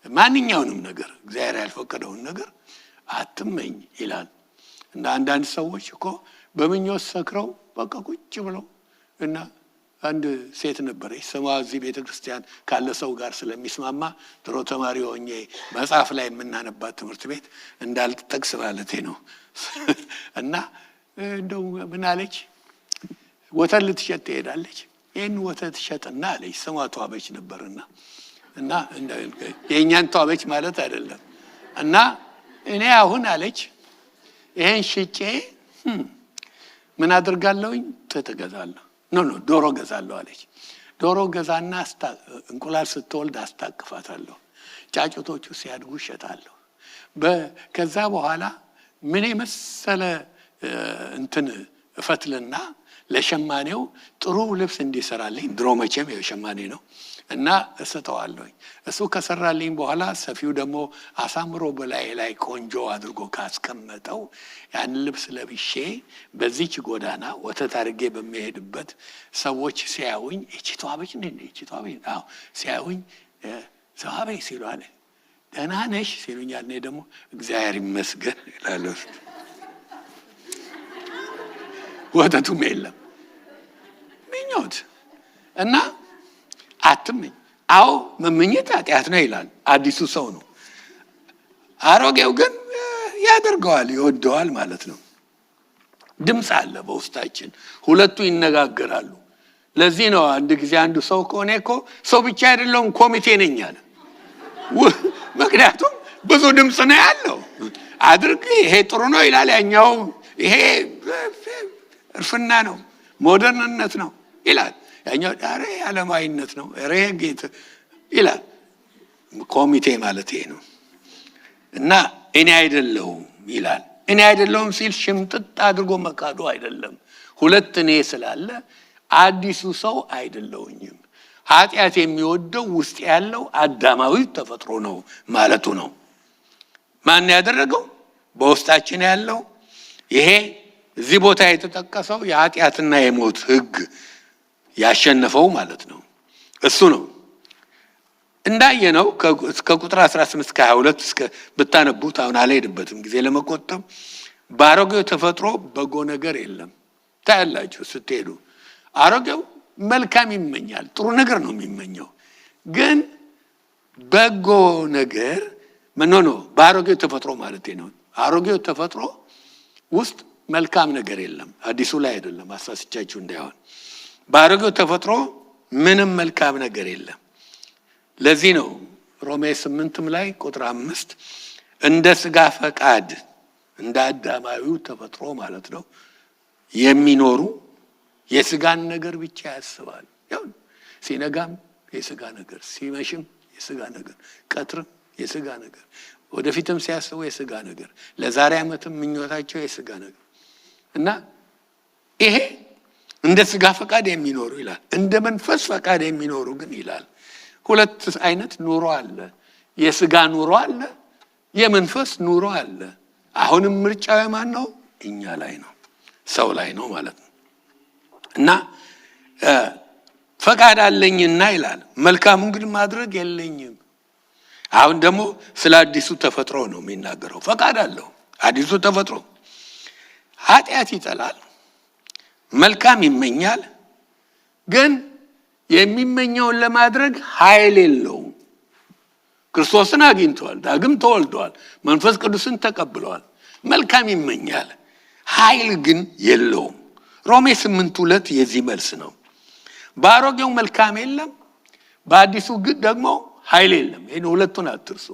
ማንኛውንም ነገር እግዚአብሔር ያልፈቀደውን ነገር አትመኝ ይላል። እና አንዳንድ ሰዎች እኮ በምኞት ሰክረው በቃ ቁጭ ብለው እና አንድ ሴት ነበረች ስሟ እዚህ ቤተክርስቲያን ካለ ሰው ጋር ስለሚስማማ ድሮ ተማሪ ሆኜ መጽሐፍ ላይ የምናነባት ትምህርት ቤት እንዳልጠቅስ ማለቴ ነው። እና እንደው ምን አለች? ወተት ልትሸጥ ትሄዳለች። ይህን ወተት ሸጥና አለች። ስሟ ተዋበች ነበርና እና የእኛን ተዋበች ማለት አይደለም። እና እኔ አሁን አለች ይሄን ሽጬ ምን አድርጋለሁኝ? ጥጥ እገዛለሁ። ዶሮ ገዛለሁ አለች። ዶሮ ገዛና እንቁላል ስትወልድ አስታቅፋታለሁ። ጫጩቶቹ ሲያድጉ እሸጣለሁ። ከዛ በኋላ ምን የመሰለ እንትን እፈትልና ለሸማኔው ጥሩ ልብስ እንዲሰራልኝ፣ ድሮ መቼም የሸማኔ ነው እና እሰጠዋለሁኝ። እሱ ከሰራልኝ በኋላ ሰፊው ደግሞ አሳምሮ በላይ ላይ ቆንጆ አድርጎ ካስቀመጠው ያን ልብስ ለብሼ በዚች ጎዳና ወተት አድርጌ በሚሄድበት ሰዎች ሲያዩኝ እቺ ተዋበች ነኝ እቺ ተዋበች፣ አዎ ሲያዩኝ ተዋበች ሲሉ አለ ደህና ነሽ ሲሉኛል። እኔ ደግሞ እግዚአብሔር ይመስገን እላለሁ። ወተቱም የለም። ምኞት እና አትመኝ። አዎ መመኘት ኃጢአት ነው ይላል አዲሱ ሰው ነው። አሮጌው ግን ያደርገዋል፣ ይወደዋል ማለት ነው። ድምፅ አለ በውስጣችን፣ ሁለቱ ይነጋገራሉ። ለዚህ ነው አንድ ጊዜ አንዱ ሰው ከሆነ እኮ ሰው ብቻ አይደለሁም ኮሚቴ ነኝ አለ። ምክንያቱም ብዙ ድምፅ ነው ያለው። አድርግ ይሄ ጥሩ ነው ይላል፣ ያኛው ይሄ እርፍና ነው ሞደርንነት ነው ይላል፣ ያኛው ዳሬ ዓለማዊነት ነው ሬ ጌት ይላል። ኮሚቴ ማለት ይሄ ነው። እና እኔ አይደለሁም ይላል። እኔ አይደለሁም ሲል ሽምጥጥ አድርጎ መካዱ አይደለም። ሁለት እኔ ስላለ አዲሱ ሰው አይደለሁኝም። ኃጢአት የሚወደው ውስጥ ያለው አዳማዊ ተፈጥሮ ነው ማለቱ ነው። ማን ያደረገው? በውስጣችን ያለው ይሄ እዚህ ቦታ የተጠቀሰው የኃጢአትና የሞት ሕግ ያሸነፈው ማለት ነው። እሱ ነው እንዳየነው ከቁጥር 18 እስከ 22 እስከ ብታነቡት አሁን አልሄድበትም ጊዜ ለመቆጠብ። በአሮጌው ተፈጥሮ በጎ ነገር የለም። ታያላችሁ ስትሄዱ አሮጌው መልካም ይመኛል፣ ጥሩ ነገር ነው የሚመኘው። ግን በጎ ነገር ምን ነው? በአሮጌው ተፈጥሮ ማለት ነው። አሮጌው ተፈጥሮ ውስጥ መልካም ነገር የለም። አዲሱ ላይ አይደለም፣ አሳስቻችሁ እንዳይሆን። በአሮጌው ተፈጥሮ ምንም መልካም ነገር የለም። ለዚህ ነው ሮሜ 8 ላይ ቁጥር 5 እንደ ስጋ ፈቃድ እንደ አዳማዊው ተፈጥሮ ማለት ነው የሚኖሩ የስጋን ነገር ብቻ ያስባል። ያው ሲነጋም የስጋ ነገር፣ ሲመሽም የስጋ ነገር፣ ቀትርም የስጋ ነገር፣ ወደፊትም ሲያስቡ የስጋ ነገር፣ ለዛሬ ዓመትም ምኞታቸው የስጋ ነገር እና ይሄ እንደ ስጋ ፈቃድ የሚኖሩ ይላል። እንደ መንፈስ ፈቃድ የሚኖሩ ግን ይላል ሁለት አይነት ኑሮ አለ። የስጋ ኑሮ አለ፣ የመንፈስ ኑሮ አለ። አሁንም ምርጫው የማን ነው? እኛ ላይ ነው፣ ሰው ላይ ነው ማለት ነው። እና ፈቃድ አለኝና ይላል መልካሙን ግን ማድረግ የለኝም። አሁን ደግሞ ስለ አዲሱ ተፈጥሮ ነው የሚናገረው። ፈቃድ አለው አዲሱ ተፈጥሮ። ኃጢአት ይጠላል፣ መልካም ይመኛል፣ ግን የሚመኘውን ለማድረግ ኃይል የለውም። ክርስቶስን አግኝተዋል፣ ዳግም ተወልደዋል፣ መንፈስ ቅዱስን ተቀብለዋል። መልካም ይመኛል፣ ኃይል ግን የለውም። ሮሜ 8:2 የዚህ መልስ ነው። በአሮጌው መልካም የለም፣ በአዲሱ ግን ደግሞ ኃይል የለም። ይሄን ሁለቱን አትርሱ።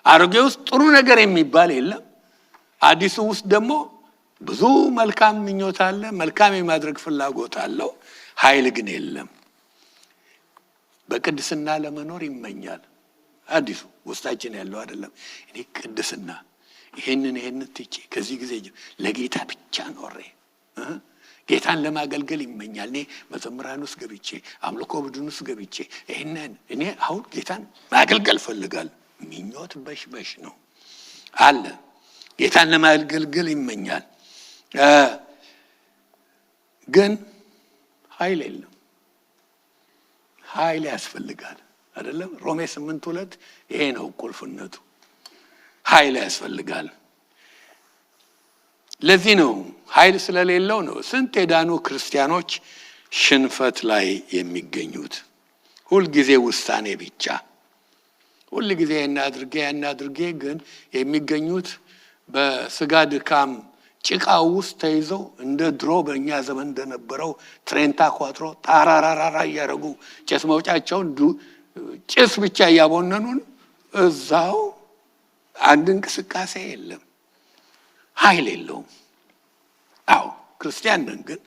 አሮጌው ውስጥ ጥሩ ነገር የሚባል የለም፣ አዲሱ ውስጥ ደግሞ ብዙ መልካም ምኞት አለ፣ መልካም የማድረግ ፍላጎት አለው፣ ኃይል ግን የለም። በቅድስና ለመኖር ይመኛል። አዲሱ ውስጣችን ያለው አይደለም። እኔ ቅድስና ይሄንን ትቼ ከዚህ ጊዜ ለጌታ ብቻ ኖሬ ጌታን ለማገልገል ይመኛል። እኔ መዘምራን ውስጥ ገብቼ አምልኮ ቡድን ውስጥ ገብቼ እኔ አሁን ጌታን ማገልገል ፈልጋል። ምኞት በሽበሽ ነው አለ። ጌታን ለማገልገል ይመኛል፣ ግን ኃይል የለም። ኃይል ያስፈልጋል አይደለም? ሮሜ 8:2 ይሄ ነው ቁልፍነቱ። ኃይል ያስፈልጋል። ለዚህ ነው ኃይል ስለሌለው ነው ስንት የዳኑ ክርስቲያኖች ሽንፈት ላይ የሚገኙት። ሁልጊዜ ውሳኔ ብቻ፣ ሁልጊዜ ያናድርጌ ግን የሚገኙት በስጋ ድካም ጭቃው ውስጥ ተይዘው እንደ ድሮ በእኛ ዘመን እንደነበረው ትሬንታ ኳትሮ ታራራራ እያደረጉ ጭስ መውጫቸውን ጭስ ብቻ እያቦነኑን እዛው አንድ እንቅስቃሴ የለም፣ ኃይል የለውም። አዎ ክርስቲያን ነን ግን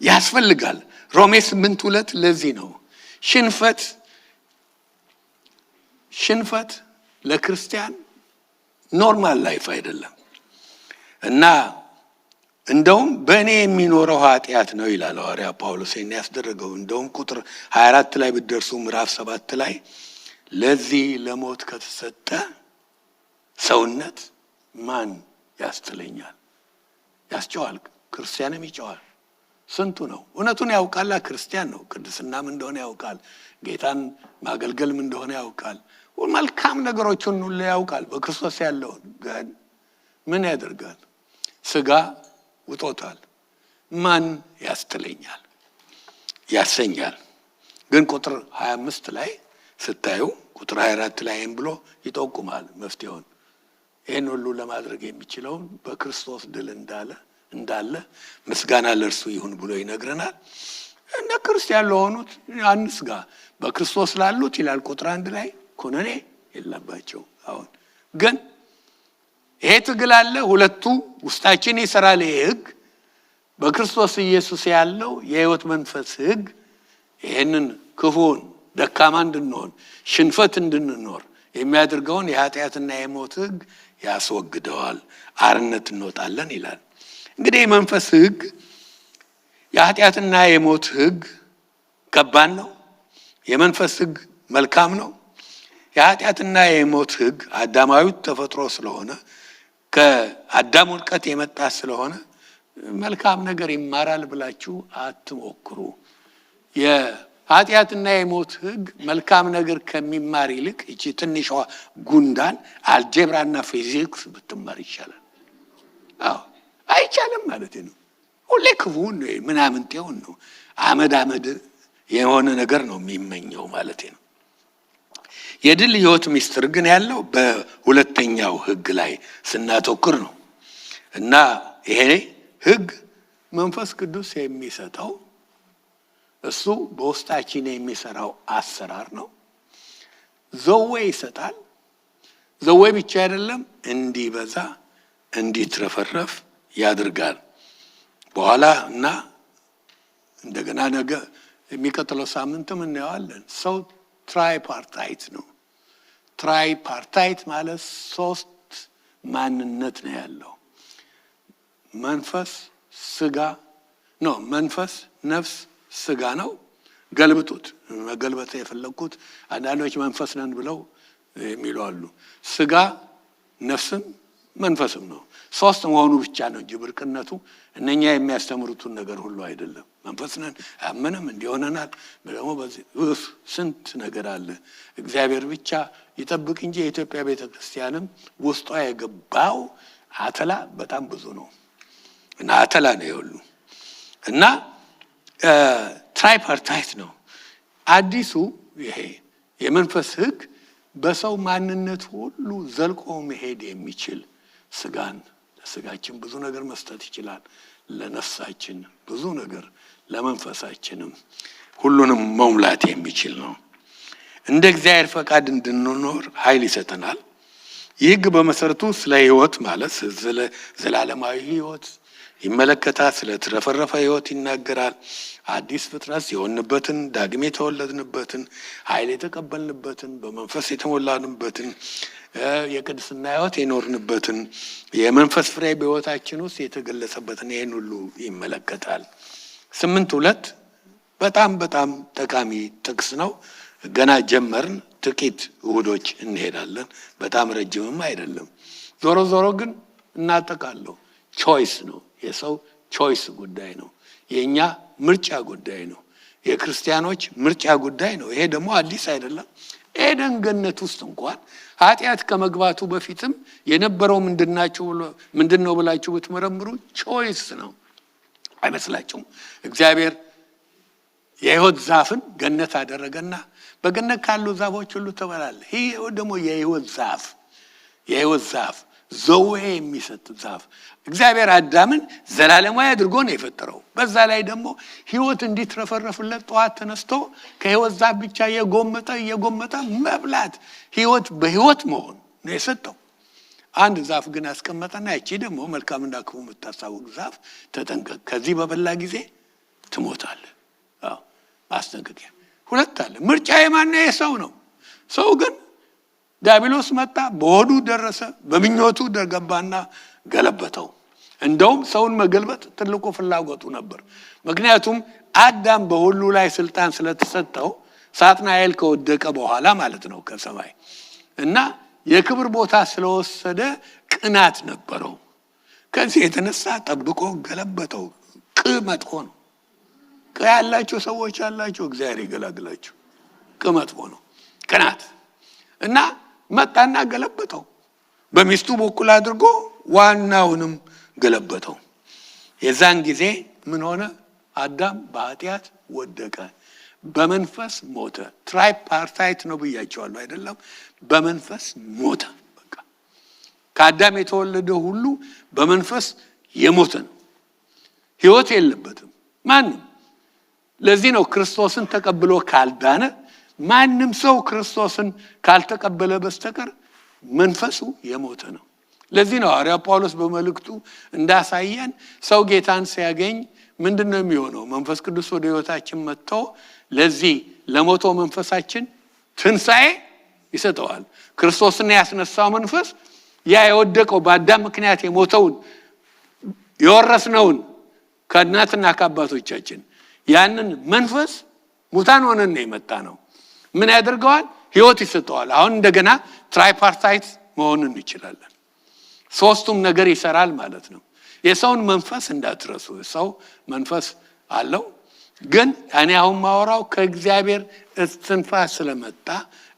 ያስፈልጋል። ሮሜ 8:2 ለዚህ ነው ሽንፈት ለክርስቲያን ኖርማል ላይፍ አይደለም። እና እንደውም በእኔ የሚኖረው ኃጢአት ነው ይላል ሐዋርያ ጳውሎስ ያስደረገው። እንደውም ቁጥር 24 ላይ ብትደርሱ ምዕራፍ 7 ላይ ለዚህ ለሞት ከተሰጠ ሰውነት ማን ያስጥለኛል? ያስጨዋል። ክርስቲያንም ይጨዋል። ስንቱ ነው እውነቱን ያውቃል። ክርስቲያን ነው፣ ቅድስናም እንደሆነ ያውቃል፣ ጌታን ማገልገልም እንደሆነ ያውቃል፣ መልካም ነገሮችን ሁሉ ያውቃል በክርስቶስ ያለውን። ግን ምን ያደርጋል? ስጋ ውጦታል። ማን ያስጥለኛል ያሰኛል። ግን ቁጥር 25 ላይ ስታዩ ቁጥር 24 ላይ ብሎ ይጠቁማል መፍትሄውን። ይህን ሁሉ ለማድረግ የሚችለውን በክርስቶስ ድል እንዳለ ምስጋና ለእርሱ ይሁን ብሎ ይነግረናል። እንደ ክርስቲያን ለሆኑት አንስጋ፣ በክርስቶስ ላሉት ይላል ቁጥር 1 ላይ ኩነኔ የለባቸው። አሁን ግን ይሄ ትግል አለ። ሁለቱ ውስጣችን ይሰራል። ይሄ ህግ በክርስቶስ ኢየሱስ ያለው የህይወት መንፈስ ህግ ይሄንን ክፉን ደካማ እንድንሆን ሽንፈት እንድንኖር የሚያደርገውን የኃጢአትና የሞት ህግ ያስወግደዋል። አርነት እንወጣለን ይላል። እንግዲህ የመንፈስ ህግ የኃጢአትና የሞት ህግ ከባድ ነው። የመንፈስ ህግ መልካም ነው። የኃጢአትና የሞት ህግ አዳማዊ ተፈጥሮ ስለሆነ ከአዳም ውድቀት የመጣ ስለሆነ መልካም ነገር ይማራል ብላችሁ አትሞክሩ። የኃጢአትና የሞት ህግ መልካም ነገር ከሚማር ይልቅ እቺ ትንሿ ጉንዳን አልጀብራና ፊዚክስ ብትማር ይሻላል። አዎ አይቻልም ማለት ነው። ሁሌ ክፉን ነው ምናምንቴውን ነው አመድ የሆነ ነገር ነው የሚመኘው ማለት ነው። የድል ህይወት ሚስጥር ግን ያለው በሁለተኛው ህግ ላይ ስናተኩር ነው። እና ይሄ ህግ መንፈስ ቅዱስ የሚሰጠው እሱ በውስጣችን የሚሰራው አሰራር ነው። ዘዌ ይሰጣል። ዘዌ ብቻ አይደለም፣ እንዲበዛ እንዲትረፈረፍ ያድርጋል። በኋላ እና እንደገና ነገ የሚቀጥለው ሳምንትም እናየዋለን። ሰው ትራይፓርታይት ነው። ትራይፓርታይት ማለት 3 ማንነት ነው ያለው። መንፈስ ስጋ ነው። መንፈስ ነፍስ ስጋ ነው። ገልብጡት። መገልበጥ የፈለኩት አንዳንዶች መንፈስ ነን ብለው የሚሉ አሉ። ስጋ ነፍስም መንፈስም ነው። 3 መሆኑ ብቻ ነው እንጂ ብርቅነቱ እነኛ የሚያስተምሩትን ነገር ሁሉ አይደለም። መንፈስ ነን አመንም እንዲሆነናል ደግሞ በዚህ ስንት ነገር አለ። እግዚአብሔር ብቻ ይጠብቅ እንጂ የኢትዮጵያ ቤተክርስቲያንም ውስጧ የገባው አተላ በጣም ብዙ ነው እና አተላ ነው ይሁሉ እና ትራይፓርታይት ነው። አዲሱ ይሄ የመንፈስ ሕግ በሰው ማንነት ሁሉ ዘልቆ መሄድ የሚችል ስጋን ለስጋችን ብዙ ነገር መስጠት ይችላል። ለነፍሳችን ብዙ ነገር፣ ለመንፈሳችንም ሁሉንም መሙላት የሚችል ነው። እንደ እግዚአብሔር ፈቃድ እንድንኖር ኃይል ይሰጠናል። ይህ ሕግ በመሰረቱ ስለ ሕይወት ማለት ዘላለማዊ ሕይወት ይመለከታል። ስለ ተረፈረፈ ሕይወት ይናገራል። አዲስ ፍጥረት የሆንበትን፣ ዳግም የተወለድንበትን፣ ኃይል የተቀበልንበትን፣ በመንፈስ የተሞላንበትን፣ የቅድስና ሕይወት የኖርንበትን፣ የመንፈስ ፍሬ በሕይወታችን ውስጥ የተገለጸበትን ይህን ሁሉ ይመለከታል። 8:2 በጣም በጣም ጠቃሚ ጥቅስ ነው። ገና ጀመርን፣ ጥቂት እሁዶች እንሄዳለን። በጣም ረጅምም አይደለም። ዞሮ ዞሮ ግን እናጠቃለሁ። ቾይስ ነው። የሰው ቾይስ ጉዳይ ነው። የኛ ምርጫ ጉዳይ ነው። የክርስቲያኖች ምርጫ ጉዳይ ነው። ይሄ ደግሞ አዲስ አይደለም። ኤደን ገነት ውስጥ እንኳን ኃጢአት ከመግባቱ በፊትም የነበረው ምንድነው ብላችሁ ብትመረምሩ ቾይስ ነው። አይመስላችሁም? እግዚአብሔር የሕይወት ዛፍን ገነት አደረገና በገነት ካሉ ዛፎች ሁሉ ትበላለህ። ይሄ ደግሞ የሕይወት ዛፍ ዘዌ የሚሰጥ ዛፍ። እግዚአብሔር አዳምን ዘላለማዊ አድርጎ ነው የፈጠረው። በዛ ላይ ደግሞ ሕይወት እንዲትረፈረፍለት ጠዋት ተነስቶ ከሕይወት ዛፍ ብቻ እየጎመጠ መብላት፣ ሕይወት በሕይወት መሆን ነው የሰጠው። አንድ ዛፍ ግን አስቀመጠና እቺ ደግሞ መልካምና ክፉ የምታሳውቅ ዛፍ ተጠንቀቅ፣ ከዚህ በበላ ጊዜ ትሞታለህ። ማስጠንቀቂያ። 2 አለ። ምርጫ የማነው? የሰው ነው። ሰው ግን ዲያብሎስ መጣ፣ በሆዱ ደረሰ፣ በምኞቱ ገባና ገለበጠው። እንደውም ሰውን መገልበጥ ትልቁ ፍላጎቱ ነበር። ምክንያቱም አዳም በሁሉ ላይ ስልጣን ስለተሰጠው ሳጥናኤል ከወደቀ በኋላ ማለት ነው ከሰማይ እና የክብር ቦታ ስለወሰደ ቅናት ነበረው። ከዚህ የተነሳ ጠብቆ ገለበጠው። መጥፎ ነው። ያላችሁ ሰዎች ያላችሁ እግዚአብሔር ይገላግላችሁ። መጥፎ ነው ቅናት እና መጣና ገለበጠው። በሚስቱ በኩል አድርጎ ዋናውንም ገለበጠው። የዛን ጊዜ ምን ሆነ? አዳም በኃጢአት ወደቀ፣ በመንፈስ ሞተ። ትራይፓርታይት ነው ብያቸዋለሁ አይደለም? በመንፈስ ሞተ። በቃ ከአዳም የተወለደ ሁሉ በመንፈስ የሞተ ነው። ሕይወት የለበትም ማንም። ለዚህ ነው ክርስቶስን ተቀብሎ ካልዳነ ማንም ሰው ክርስቶስን ካልተቀበለ በስተቀር መንፈሱ የሞተ ነው። ለዚህ ነው ሐዋርያ ጳውሎስ በመልእክቱ እንዳሳየን ሰው ጌታን ሲያገኝ ምንድነው የሚሆነው? መንፈስ ቅዱስ ወደ ሕይወታችን መጥቶ ለዚህ ለሞተው መንፈሳችን ትንሣኤ ይሰጠዋል። ክርስቶስን ያስነሳው መንፈስ ያ የወደቀው በአዳም ምክንያት የሞተውን የወረስነውን ከእናትና ከአባቶቻችን ያንን መንፈስ ሙታን ሆነን ነው የመጣ ነው። ምን ያደርገዋል? ሕይወት ይሰጠዋል። አሁን እንደገና ትራይፓርታይት መሆን እንችላለን። 3ቱም ነገር ይሰራል ማለት ነው። የሰውን መንፈስ እንዳትረሱ። ሰው መንፈስ አለው። ግን እኔ አሁን ማወራው ከእግዚአብሔር እስትንፋስ ስለመጣ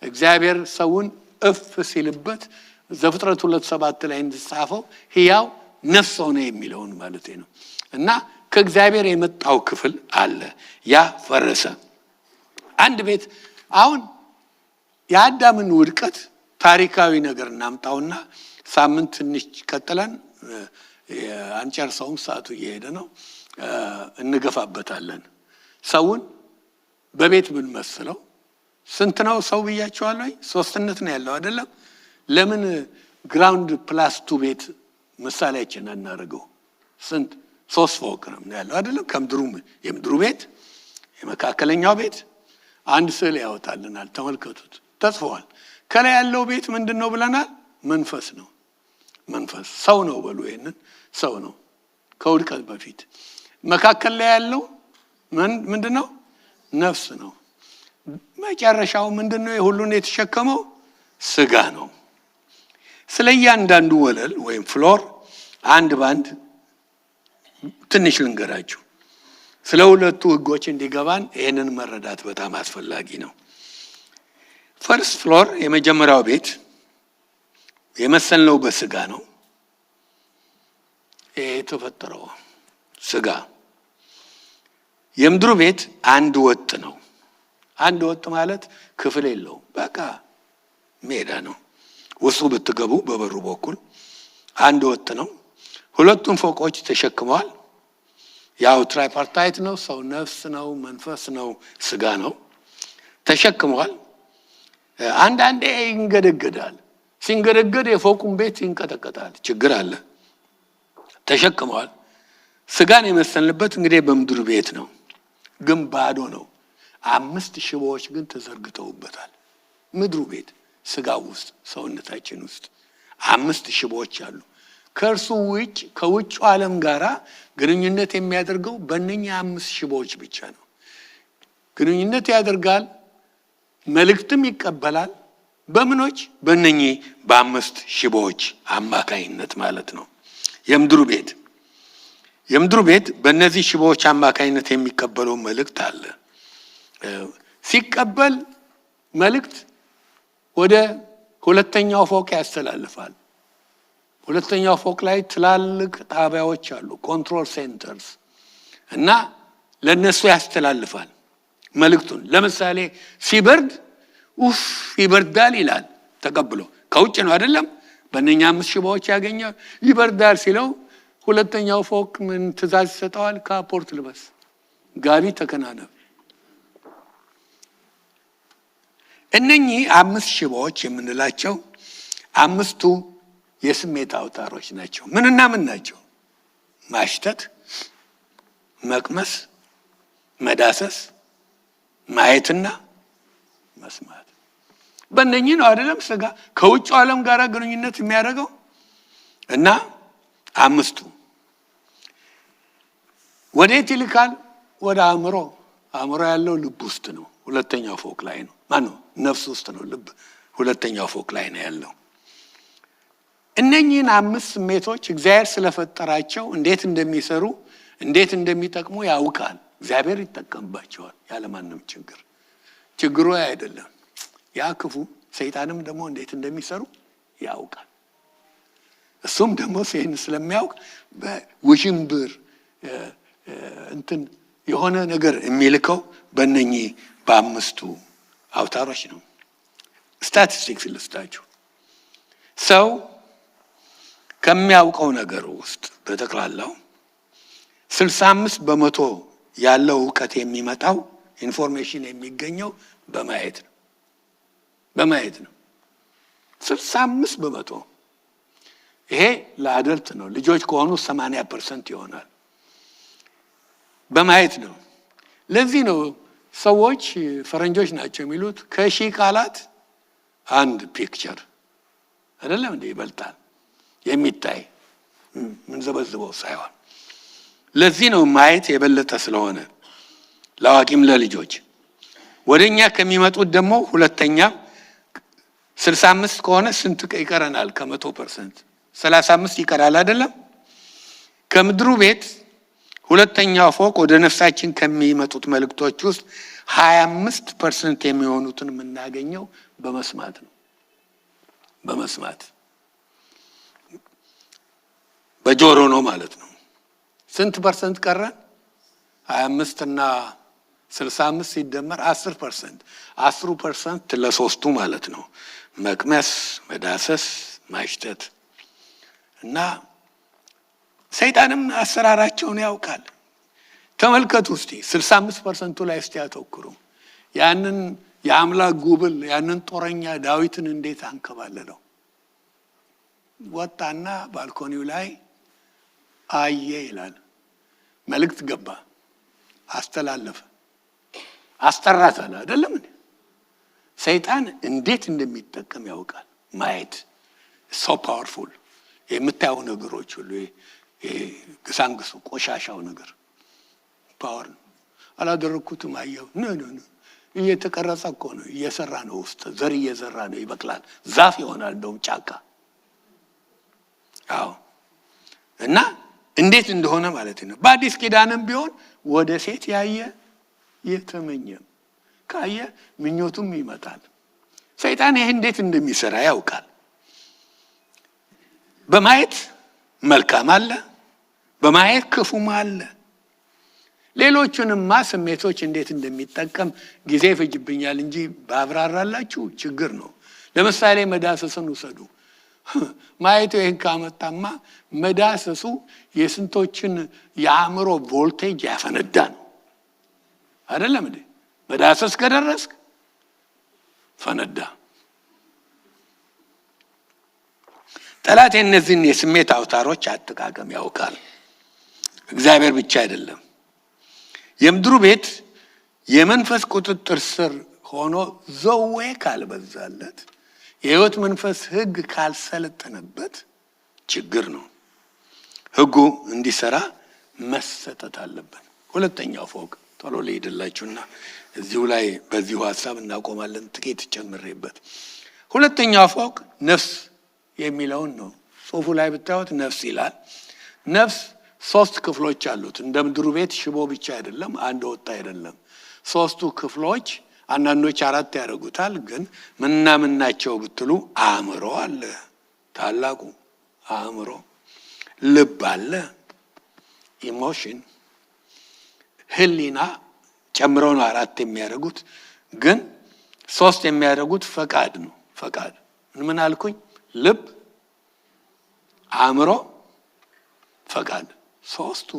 እግዚአብሔር ሰውን እፍ ሲልበት ዘፍጥረት 2:7 ላይ እንደተጻፈው ሕያው ነፍስ ሆነ የሚለውን ማለት ነው። እና ከእግዚአብሔር የመጣው ክፍል አለ። ያ ፈረሰ። አንድ ቤት አሁን የአዳምን ውድቀት ታሪካዊ ነገር እናምጣውና ሳምንት ትንሽ ቀጥለን አንጨርሰውም፣ ሰዓቱ እየሄደ ነው፣ እንገፋበታለን። ሰውን በቤት ብንመስለው ስንት ነው ሰው ብያቸዋለሁ? 3ነት ነው ያለው አይደለም? ለምን ግራውንድ +2 ቤት ምሳሌያችን አናደርገው? ስንት 3 ፎቅ ነው ያለው አይደለም? የምድሩ ቤት፣ የመካከለኛው ቤት አንድ ስዕል ያወጣልናል። ተመልከቱት፣ ተጽፏል። ከላይ ያለው ቤት ምንድነው ብለናል? መንፈስ ነው። መንፈስ ሰው ነው በሉ። ይሄንን ሰው ነው ከውድቀት በፊት። መካከል ላይ ያለው ምንድነው? ነፍስ ነው። መጨረሻው ምንድነው? የሁሉን የተሸከመው ስጋ ነው። ስለ እያንዳንዱ ወለል ወይም ፍሎር አንድ ባንድ ትንሽ ልንገራችሁ። ስለ ሁለቱ ህጎች እንዲገባን ይሄንን መረዳት በጣም አስፈላጊ ነው። ፈርስት ፍሎር የመጀመሪያው ቤት የመሰልነው በስጋ ነው። የተፈጠረው ስጋ። የምድሩ ቤት አንድ ወጥ ነው። አንድ ወጥ ማለት ክፍል የለውም። በቃ ሜዳ ነው። ውስጡ ብትገቡ በበሩ በኩል አንድ ወጥ ነው። ሁለቱም ፎቆች ተሸክመዋል። ያው ትራይፓርታይት ነው። ሰው ነፍስ ነው፣ መንፈስ ነው፣ ስጋ ነው። ተሸክመዋል። አንዳንዴ ይንገደገዳል። ሲንገደገድ የፎቁን ቤት ይንቀጠቀጣል። ችግር አለ። ተሸክመዋል። ስጋን የመሰልንበት እንግዲህ በምድር ቤት ነው፣ ግን ባዶ ነው። 5 ሽቦዎች ግን ተዘርግተውበታል። ምድሩ ቤት ስጋው ውስጥ ሰውነታችን ውስጥ 5 ሽቦዎች አሉ። ከእርሱ ውጭ ከውጭ ዓለም ጋራ ግንኙነት የሚያደርገው በእነኛ 5 ሽቦዎች ብቻ ነው። ግንኙነት ያደርጋል፣ መልእክትም ይቀበላል። በምኖች? በእነኚህ በ5 ሽቦዎች አማካይነት ማለት ነው። የምድሩ ቤት በእነዚህ ሽቦዎች አማካይነት የሚቀበለው መልእክት አለ። ሲቀበል መልእክት ወደ ሁለተኛው ፎቅ ያስተላልፋል። ሁለተኛው ፎቅ ላይ ትላልቅ ጣቢያዎች አሉ፣ ኮንትሮል ሴንተርስ፣ እና ለነሱ ያስተላልፋል መልእክቱን። ለምሳሌ ሲበርድ ኡፍ ይበርዳል ይላል ተቀብሎ። ከውጭ ነው አይደለም? በእነኛ 5 ሽቦዎች ያገኛል። ይበርዳል ሲለው ሁለተኛው ፎቅ ምን ትእዛዝ ይሰጠዋል? ካፖርት ልበስ፣ ጋቢ ተከናነብ። እነኚህ 5 ሽቦዎች የምንላቸው 5ቱ የስሜት አውታሮች ናቸው። ምንና ምን ናቸው? ማሽተት፣ መቅመስ፣ መዳሰስ፣ ማየትና መስማት። በእነኚህ ነው አይደለም ስጋ ከውጭ ዓለም ጋር ግንኙነት የሚያደርገው። እና 5ቱ ወዴት ይልካል? ወደ አእምሮ። አእምሮ ያለው ልብ ውስጥ ነው። ሁለተኛው ፎቅ ላይ ነው። ማነው? ነፍስ ውስጥ ነው። ልብ ሁለተኛው ፎቅ ላይ ነው ያለው። እነኚህን 5 ስሜቶች እግዚአብሔር ስለፈጠራቸው እንዴት እንደሚሰሩ እንዴት እንደሚጠቅሙ ያውቃል። እግዚአብሔር ይጠቀምባቸዋል ያለማንም ችግር። ችግሩ አይደለም ያ ክፉ ሰይጣንም ደግሞ እንዴት እንደሚሰሩ ያውቃል። እሱም ደግሞ ይህን ስለሚያውቅ በውሽንብር የሆነ ነገር የሚልከው በእነኚህ በ5ቱ አውታሮች ነው። ስታቲስቲክስ ልስጣችሁ። ሰው ከሚያውቀው ነገር ውስጥ በጠቅላላው 65% ያለው እውቀት የሚመጣው ኢንፎርሜሽን የሚገኘው በማየት ነው። 65%። ይሄ ለአደልት ነው። ልጆች ከሆኑ 80% ይሆናል። በማየት ነው። ለዚህ ነው ሰዎች ፈረንጆች ናቸው የሚሉት ከ1000 ቃላት አንድ ፒክቸር አይደለም እንዴ ይበልጣል የሚታይ ምን ዘበዝበው ሳይሆን። ለዚህ ነው ማየት የበለጠ ስለሆነ ለአዋቂም ለልጆች። ወደኛ ከሚመጡት ደግሞ ሁለተኛ 65 ከሆነ ስንት ይቀረናል? ከ100% 35 ይቀራል አይደለም? ከምድሩ ቤት ሁለተኛው ፎቅ ወደ ነፍሳችን ከሚመጡት መልእክቶች ውስጥ 25% የሚሆኑትን የምናገኘው በመስማት ነው። በመስማት በጆሮ ነው ማለት ነው። ስንት ፐርሰንት ቀረን? 25 እና 65 ሲደመር 10%። 10% ለሶስቱ ማለት ነው። መቅመስ፣ መዳሰስ፣ ማሽተት እና ሰይጣንም አሰራራቸውን ያውቃል። ተመልከቱ እስቲ 65% ላይ እስቲ ያተኩሩ። ያንን የአምላክ ጉብል ያንን ጦረኛ ዳዊትን እንዴት አንከባለለው። ወጣና ባልኮኒው ላይ አየ ይላል። መልእክት ገባ፣ አስተላለፈ፣ አስጠራታል አይደለም እንዴ? ሰይጣን እንዴት እንደሚጠቀም ያውቃል። ማየት so powerful። የምታየው ነገሮች ሁሉ ግሳንግሱ ቆሻሻው ነገር ፓወር ነው። አላደረኩትም አየው ነ እየተቀረጸ እኮ ነው፣ እየሰራ ነው፣ ውስጥ ዘር እየዘራ ነው፣ ይበቅላል፣ ዛፍ ይሆናል፣ እንደውም ጫካ። አዎ እና እንዴት እንደሆነ ማለት ነው። በአዲስ ኪዳንም ቢሆን ወደ ሴት ያየ የተመኘም ካየ ምኞቱም ይመጣል። ሰይጣን ይሄ እንዴት እንደሚሰራ ያውቃል። በማየት መልካም አለ፣ በማየት ክፉም አለ። ሌሎቹንማ ስሜቶች እንዴት እንደሚጠቀም ጊዜ ይፈጅብኛል እንጂ ባብራራላችሁ ችግር ነው። ለምሳሌ መዳሰስን ውሰዱ። ማየቱ ይህን ካመጣማ መዳሰሱ የስንቶችን የአእምሮ ቮልቴጅ ያፈነዳ ነው አይደለም እንዴ? መዳሰስ ከደረስክ ፈነዳ። ጠላት የእነዚህን የስሜት አውታሮች አጠቃቀም ያውቃል። እግዚአብሔር ብቻ አይደለም። የምድሩ ቤት የመንፈስ ቁጥጥር ስር ሆኖ ዘዌ ካልበዛለት፣ የህይወት መንፈስ ህግ ካልሰለጠነበት ችግር ነው። ህጉ እንዲሰራ መሰጠት አለበት። ሁለተኛው ፎቅ ቶሎ ልሄድላችሁና እዚሁ ላይ በዚሁ ሐሳብ እናቆማለን። ጥቂት ጨምሬበት ሁለተኛው ፎቅ ነፍስ የሚለውን ነው። ጽሑፉ ላይ ብታዩት ነፍስ ይላል። ነፍስ 3 ክፍሎች አሉት። እንደ ምድሩ ቤት ሽቦ ብቻ አይደለም፣ አንድ ወጣ አይደለም። 3ቱ ክፍሎች አንዳንዶች 4 ያደርጉታል። ግን ምንና ምን ናቸው ብትሉ አእምሮ አለ፣ ታላቁ አእምሮ፣ ልብ አለ፣ ኢሞሽን፣ ህሊና ጨምረው ነው 4 የሚያደርጉት። ግን 3 የሚያደርጉት ፈቃድ ነው። ፈቃድ ምን አልኩኝ? ልብ፣ አእምሮ፣ ፈቃድ። 3ቱ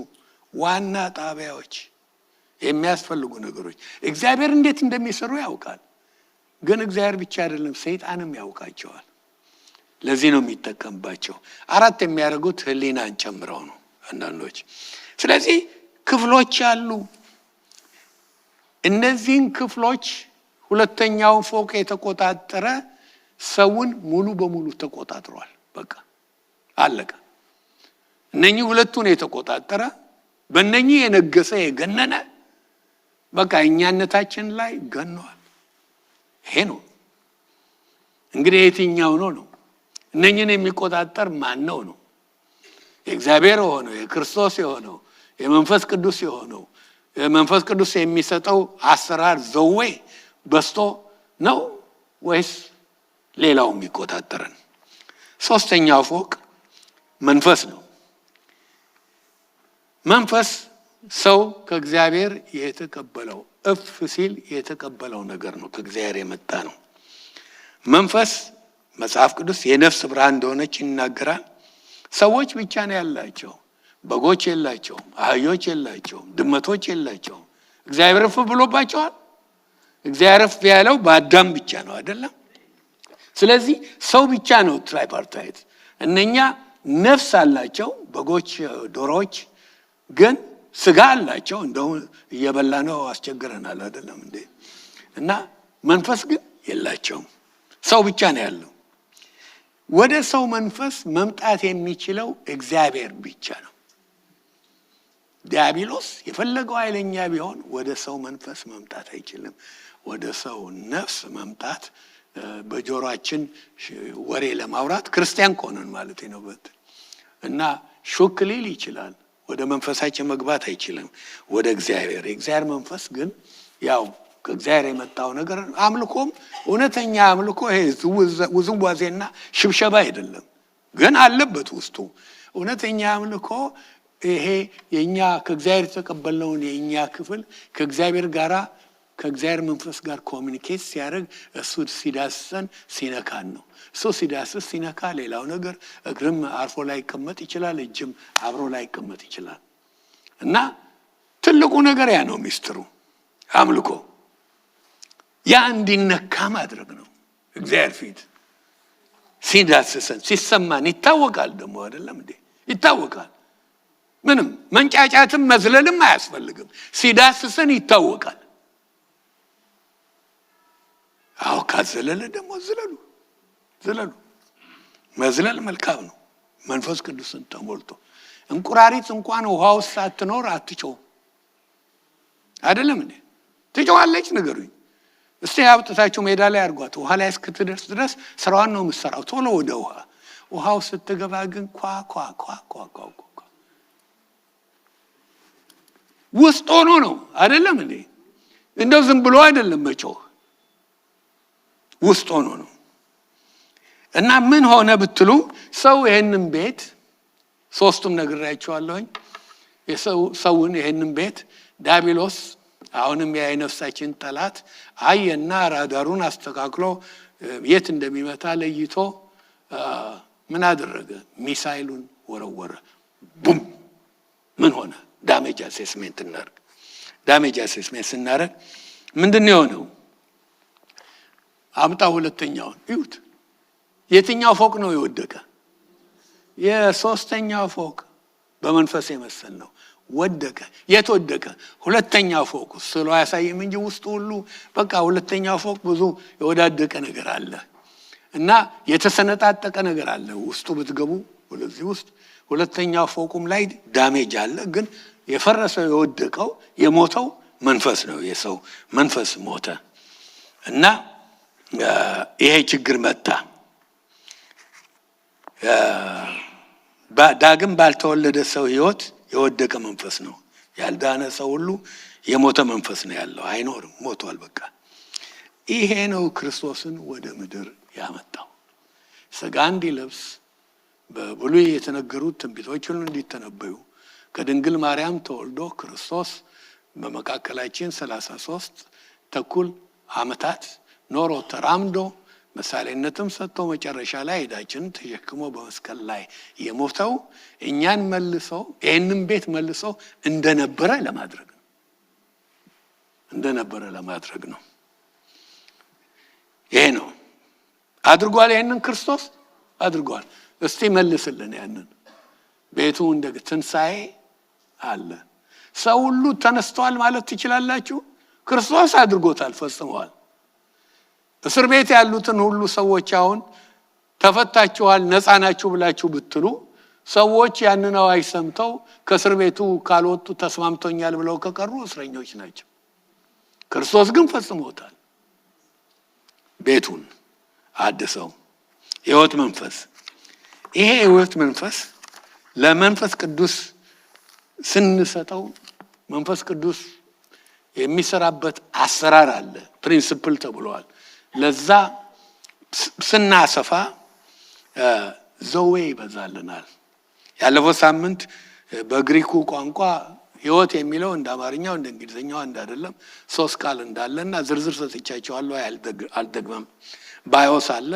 ዋና ጣቢያዎች፣ የሚያስፈልጉ ነገሮች። እግዚአብሔር እንዴት እንደሚሰሩ ያውቃል። ግን እግዚአብሔር ብቻ አይደለም፣ ሰይጣንም ያውቃቸዋል። ለዚህ ነው የሚጠቀምባቸው። 4 የሚያደርጉት ህሊናን ጨምረው ነው አንዳንዶች። ስለዚህ ክፍሎች አሉ። እነዚህን ክፍሎች ሁለተኛው ፎቅ የተቆጣጠረ ሰውን ሙሉ በሙሉ ተቆጣጥሯል። በቃ አለቀ። እነኚህ ሁለቱን የተቆጣጠረ በእነኚህ የነገሰ የገነነ በቃ እኛነታችን ላይ ገነዋል። ይሄ ነው እንግዲህ። የትኛው ነው? እነኚህን የሚቆጣጠር ማን ነው? የእግዚአብሔር የሆነው የክርስቶስ የሆነው የመንፈስ ቅዱስ የሆነው መንፈስ ቅዱስ የሚሰጠው አሰራር ዘዌ በስቶ ነው ወይስ ሌላው የሚቆጣጠረን? ሶስተኛው ፎቅ መንፈስ ነው። መንፈስ ሰው ከእግዚአብሔር የተቀበለው እፍ ሲል የተቀበለው ነገር ነው። ከእግዚአብሔር የመጣ ነው። መንፈስ መጽሐፍ ቅዱስ የነፍስ ብርሃን እንደሆነች ይናገራል። ሰዎች ብቻ ነው ያላቸው። በጎች የላቸውም፣ አህዮች የላቸውም፣ ድመቶች የላቸውም። እግዚአብሔር እፍ ብሎባቸዋል። እግዚአብሔር እፍ ያለው በአዳም ብቻ ነው አይደለም? ስለዚህ ሰው ብቻ ነው ትራይፓርታይት። እነኛ ነፍስ አላቸው፣ በጎች፣ ዶሮዎች ግን ስጋ አላቸው። እንደው እየበላ ነው አስቸግረናል አይደለም እንዴ? እና መንፈስ ግን የላቸውም። ሰው ብቻ ነው ያለው። ወደ ሰው መንፈስ መምጣት የሚችለው እግዚአብሔር ብቻ ነው። ዲያብሎስ የፈለገው ኃይለኛ ቢሆን ወደ ሰው መንፈስ መምጣት አይችልም። ወደ ሰው ነፍስ መምጣት በጆሮአችን ወሬ ለማውራት ክርስቲያን ከሆነን ማለት ነው እና ሹክ ሊል ይችላል። ወደ መንፈሳችን መግባት አይችልም። ወደ እግዚአብሔር የእግዚአብሔር መንፈስ ግን ያው ከእግዚአብሔር የመጣው ነገር አምልኮም እውነተኛ አምልኮ ይሄ ውዝዋዜና ሽብሸባ አይደለም፣ ግን አለበት ውስጡ እውነተኛ አምልኮ። ይሄ የኛ ከእግዚአብሔር የተቀበልነውን የኛ ክፍል ከእግዚአብሔር ጋራ ከእግዚአብሔር መንፈስ ጋር ኮሚኒኬት ሲያደርግ እሱ ሲዳስሰን ሲነካን ነው። እሱ ሲዳስስ ሲነካ ሌላው ነገር እግርም አርፎ ላይ ይቀመጥ ይችላል፣ እጅም አብሮ ላይ ይቀመጥ ይችላል። እና ትልቁ ነገር ያ ነው ሚስጥሩ አምልኮ። ያ እንዲነካ ማድረግ ነው። እግዚአብሔር ፊት ሲዳስሰን ሲሰማን ይታወቃል። ደግሞ አይደለም እንዴ? ይታወቃል። ምንም መንጫጫትም መዝለልም አያስፈልግም። ሲዳስሰን ይታወቃል። አዎ ካዘለለ ደግሞ ዝለሉ። መዝለል መልካም ነው። መንፈስ ቅዱስን ተሞልቶ እንቁራሪት እንኳን ውሃ ውስጥ ሳትኖር አትጮህ አይደለም እንዴ? ትጮሃለች። ንገሩኝ እስቲ አውጥታችሁ ሜዳ ላይ አድርጓት። ውሃ ላይ እስክትደርስ ድረስ ስራዋን ነው የምትሰራው። ቶሎ ወደ ውሃው ስትገባ ግን ኳ ውስጥ ሆኖ ነው አይደለም እንዴ? እንደው ዝም ብሎ አይደለም መጮህ፣ ውስጥ ሆኖ ነው። እና ምን ሆነ ብትሉ ሰው ይሄንን ቤት ሶስቱም ነግሬያቸዋለሁኝ። ሰውን ይሄንን ቤት ዲያብሎስ አሁንም የነፍሳችን ጠላት አየና ራዳሩን አስተካክሎ የት እንደሚመታ ለይቶ ምን አደረገ? ሚሳይሉን ወረወረ። ቡም! ምን ሆነ? ዳሜጅ አሴስሜንት እናደርግ። ዳሜጅ አሴስሜንት ስናደርግ ምንድን ነው የሆነው? አምጣ ሁለተኛውን ይሁት። የትኛው ፎቅ ነው የወደቀ? የሶስተኛው ፎቅ በመንፈስ የመሰል ነው ወደቀ። የት ወደቀ? ሁለተኛው ፎቅ ስለ ያሳየም እንጂ ውስጡ ሁሉ በቃ ሁለተኛው ፎቅ ብዙ የወዳደቀ ነገር አለ እና የተሰነጣጠቀ ነገር አለ። ውስጡ ብትገቡ ወደዚህ ውስጥ ሁለተኛው ፎቁም ላይ ዳሜጅ አለ። ግን የፈረሰው የወደቀው የሞተው መንፈስ ነው። የሰው መንፈስ ሞተ እና ይሄ ችግር መጣ። ዳግም ባልተወለደ ሰው ህይወት የወደቀ መንፈስ ነው። ያልዳነ ሰው ሁሉ የሞተ መንፈስ ነው ያለው። አይኖርም፣ ሞቷል በቃ። ይሄ ነው ክርስቶስን ወደ ምድር ያመጣው። ሥጋ እንዲለብስ በብሉይ የተነገሩት ትንቢቶች ሁሉ እንዲተነበዩ ከድንግል ማርያም ተወልዶ ክርስቶስ በመካከላችን 33 ተኩል ዓመታት ኖሮ ተራምዶ ምሳሌነትም ሰጥቶ መጨረሻ ላይ ዕዳችንን ተሸክሞ በመስቀል ላይ የሞተው እኛን መልሶ ይህንን ቤት መልሶ እንደነበረ ለማድረግ ነው። ይሄ ነው አድርጓል። ይሄንን ክርስቶስ አድርጓል። እስቲ መልስልን ያንን ቤቱ እንደ ትንሣኤ አለ። ሰው ሁሉ ተነስተዋል ማለት ትችላላችሁ? ክርስቶስ አድርጎታል፣ ፈጽመዋል። እስር ቤት ያሉትን ሁሉ ሰዎች አሁን ተፈታችኋል፣ ነፃ ናችሁ ብላችሁ ብትሉ ሰዎች ያንን አዋጅ ሰምተው ከእስር ቤቱ ካልወጡ ተስማምቶኛል ብለው ከቀሩ እስረኞች ናቸው። ክርስቶስ ግን ፈጽሞታል። ቤቱን አድሰው ሕይወት መንፈስ። ይሄ ሕይወት መንፈስ ለመንፈስ ቅዱስ ስንሰጠው መንፈስ ቅዱስ የሚሰራበት አሰራር አለ። ፕሪንሲፕል ተብሏል። ለዛ ስናሰፋ ዘዌ ይበዛልናል። ያለፈው ሳምንት በግሪኩ ቋንቋ ሕይወት የሚለው እንደ አማርኛው እንደ እንግሊዝኛው አንድ አይደለም። 3 ቃል እንዳለና ዝርዝር ሰጥቻቸዋለሁ፣ አልደግመም። ባዮስ አለ፣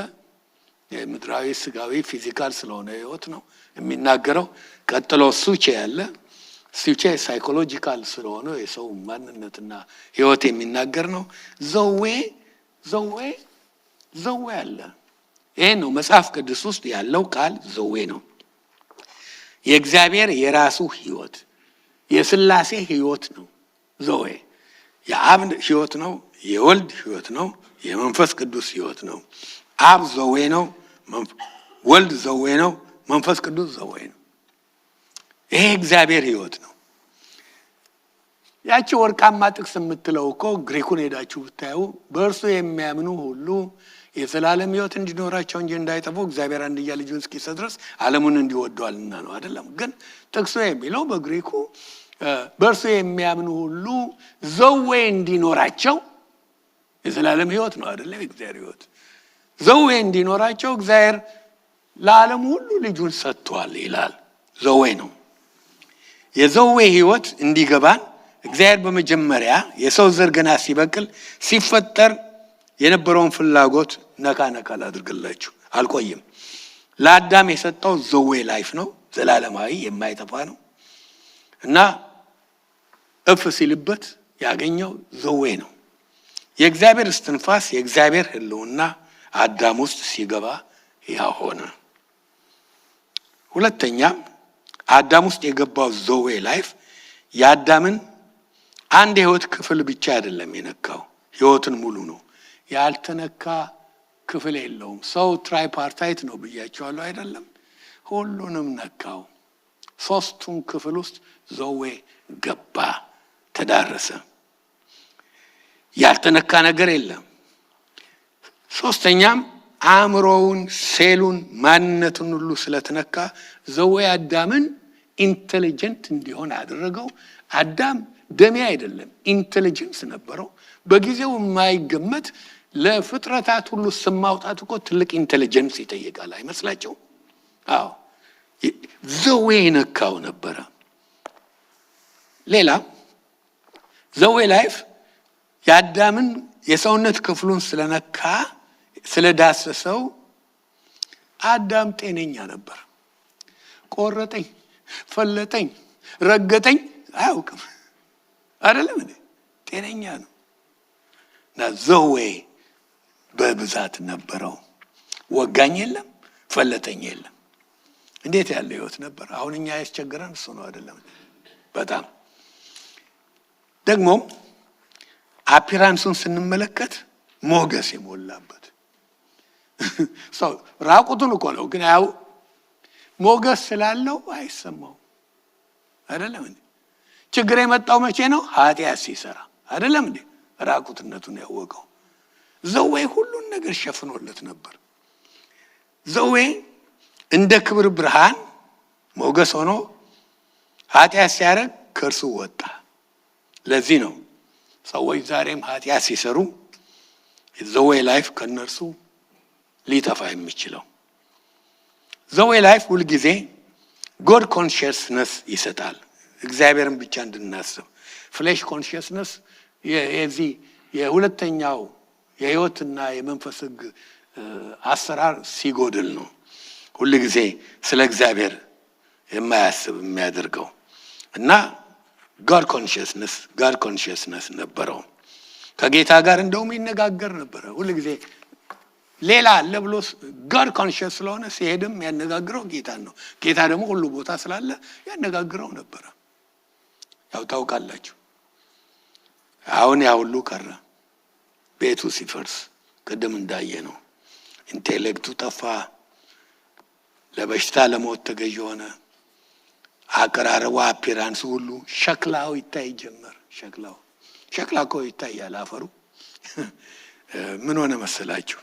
የምድራዊ ስጋዊ ፊዚካል ስለሆነ ሕይወት ነው የሚናገረው። ቀጥሎ ሱቼ አለ። ሱቼ ሳይኮሎጂካል ስለሆነ የሰው ማንነትና ሕይወት የሚናገር ነው። ዘዌ አለ። ይሄ ነው መጽሐፍ ቅዱስ ውስጥ ያለው ቃል ዘዌ ነው። የእግዚአብሔር የራሱ ሕይወት የሥላሴ ሕይወት ነው። ዘዌ የአብ ሕይወት ነው፣ የወልድ ሕይወት ነው፣ የመንፈስ ቅዱስ ሕይወት ነው። አብ ዘዌ ነው፣ ወልድ ዘዌ ነው፣ መንፈስ ቅዱስ ዘዌ ነው። ይሄ እግዚአብሔር ሕይወት ነው። ያቺ ወርቃማ ጥቅስ የምትለው እኮ ግሪኩን ሄዳችሁ ብታዩ በእርሱ የሚያምኑ ሁሉ የዘላለም ሕይወት እንዲኖራቸው እንጂ እንዳይጠፉ እግዚአብሔር አንድያ ልጁን እስኪሰጥ ድረስ ዓለሙን እንዲወደዋልና ነው አይደለም። ግን ጥቅሱ የሚለው በግሪኩ በእርሱ የሚያምኑ ሁሉ ዘዌ እንዲኖራቸው የዘላለም ሕይወት ነው አይደለም። የእግዚአብሔር ሕይወት ዘዌ እንዲኖራቸው እግዚአብሔር ለዓለም ሁሉ ልጁን ሰጥቷል ይላል። ዘዌ ነው። የዘዌ ሕይወት እንዲገባን እግዚአብሔር በመጀመሪያ የሰው ዘር ገና ሲበቅል ሲፈጠር የነበረውን ፍላጎት ነካ ላድርግላችሁ፣ አልቆይም። ለአዳም የሰጠው ዘዌ ላይፍ ነው፣ ዘላለማዊ የማይጠፋ ነው እና እፍ ሲልበት ያገኘው ዘዌ ነው። የእግዚአብሔር እስትንፋስ የእግዚአብሔር ሕልውና አዳም ውስጥ ሲገባ ያ ሆነ። ሁለተኛ አዳም ውስጥ የገባው ዘዌ ላይፍ የአዳምን አንድ የህይወት ክፍል ብቻ አይደለም የነካው፣ ህይወትን ሙሉ ነው። ያልተነካ ክፍል የለውም። ሰው ትራይፓርታይት ነው ብያቸዋለሁ አይደለም? ሁሉንም ነካው። ሶስቱም ክፍል ውስጥ ዘዌ ገባ፣ ተዳረሰ። ያልተነካ ነገር የለም። ሶስተኛም አእምሮውን፣ ሴሉን፣ ማንነቱን ሁሉ ስለተነካ ዘዌ አዳምን ኢንቴሊጀንት እንዲሆን አደረገው። አዳም ደሜ አይደለም፣ ኢንቴሊጀንስ ነበረው። በጊዜው የማይገመት ለፍጥረታት ሁሉ ስም ማውጣት እኮ ትልቅ ኢንቴሊጀንስ ይጠይቃል አይመስላችሁ? አዎ፣ ዘዌ ነካው ነበረ። ሌላ ዘዌ ላይፍ የአዳምን የሰውነት ክፍሉን ስለነካ ስለዳሰሰው አዳም ጤነኛ ነበር። ቆረጠኝ፣ ፈለጠኝ፣ ረገጠኝ አያውቅም አይደለም እንዴ? ጤነኛ ነው። እና ዘዌ በብዛት ነበረው። ወጋኝ የለም፣ ፈለጠኝ የለም። እንዴት ያለ ህይወት ነበር! አሁን እኛ ያስቸገረን እሱ ነው አይደለም? በጣም ደግሞ አፒራንሱን ስንመለከት ሞገስ የሞላበት ሰው ራቁቱን እኮ ነው፣ ግን ያው ሞገስ ስላለው አይሰማው አይደለም እንዴ? ችግር የመጣው መቼ ነው? ኃጢአት ሲሰራ አይደለም እንዴ? ራቁትነቱን ያወቀው። ዘዌ ሁሉን ነገር ሸፍኖለት ነበር። ዘዌ እንደ ክብር ብርሃን ሞገስ ሆኖ ኃጢአት ሲያደርግ ከእርሱ ወጣ። ለዚህ ነው ሰዎች ዛሬም ኃጢአት ሲሰሩ ዘዌ ላይፍ ከነርሱ ሊጠፋ የሚችለው። ዘዌ ላይፍ ሁልጊዜ ጎድ ኮንሽስነስ ይሰጣል፣ እግዚአብሔርን ብቻ እንድናስብ። ፍሌሽ ኮንሽስነስ የዚህ የሁለተኛው የህይወትና የመንፈስ ህግ አሰራር ሲጎድል ነው ሁልጊዜ ስለ እግዚአብሔር የማያስብ የሚያደርገው። እና ጋድ ኮንሽስነስ ነበረው። ከጌታ ጋር እንደውም ይነጋገር ነበረ ሁልጊዜ። ሌላ አለ ብሎ ጋድ ኮንሽስ ስለሆነ ሲሄድም ያነጋግረው ጌታን ነው። ጌታ ደግሞ ሁሉ ቦታ ስላለ ያነጋግረው ነበረ። ያው ታውቃላችሁ፣ አሁን ያ ሁሉ ቀረ። ቤቱ ሲፈርስ ቅድም እንዳየ ነው። ኢንቴሌክቱ ጠፋ፣ ለበሽታ ለሞት ተገዥ ሆነ። አቀራረቡ፣ አፒራንሱ ሁሉ ሸክላው ይታይ ጀመር። ሸክላ እኮ ይታያል አፈሩ። ምን ሆነ መሰላችሁ?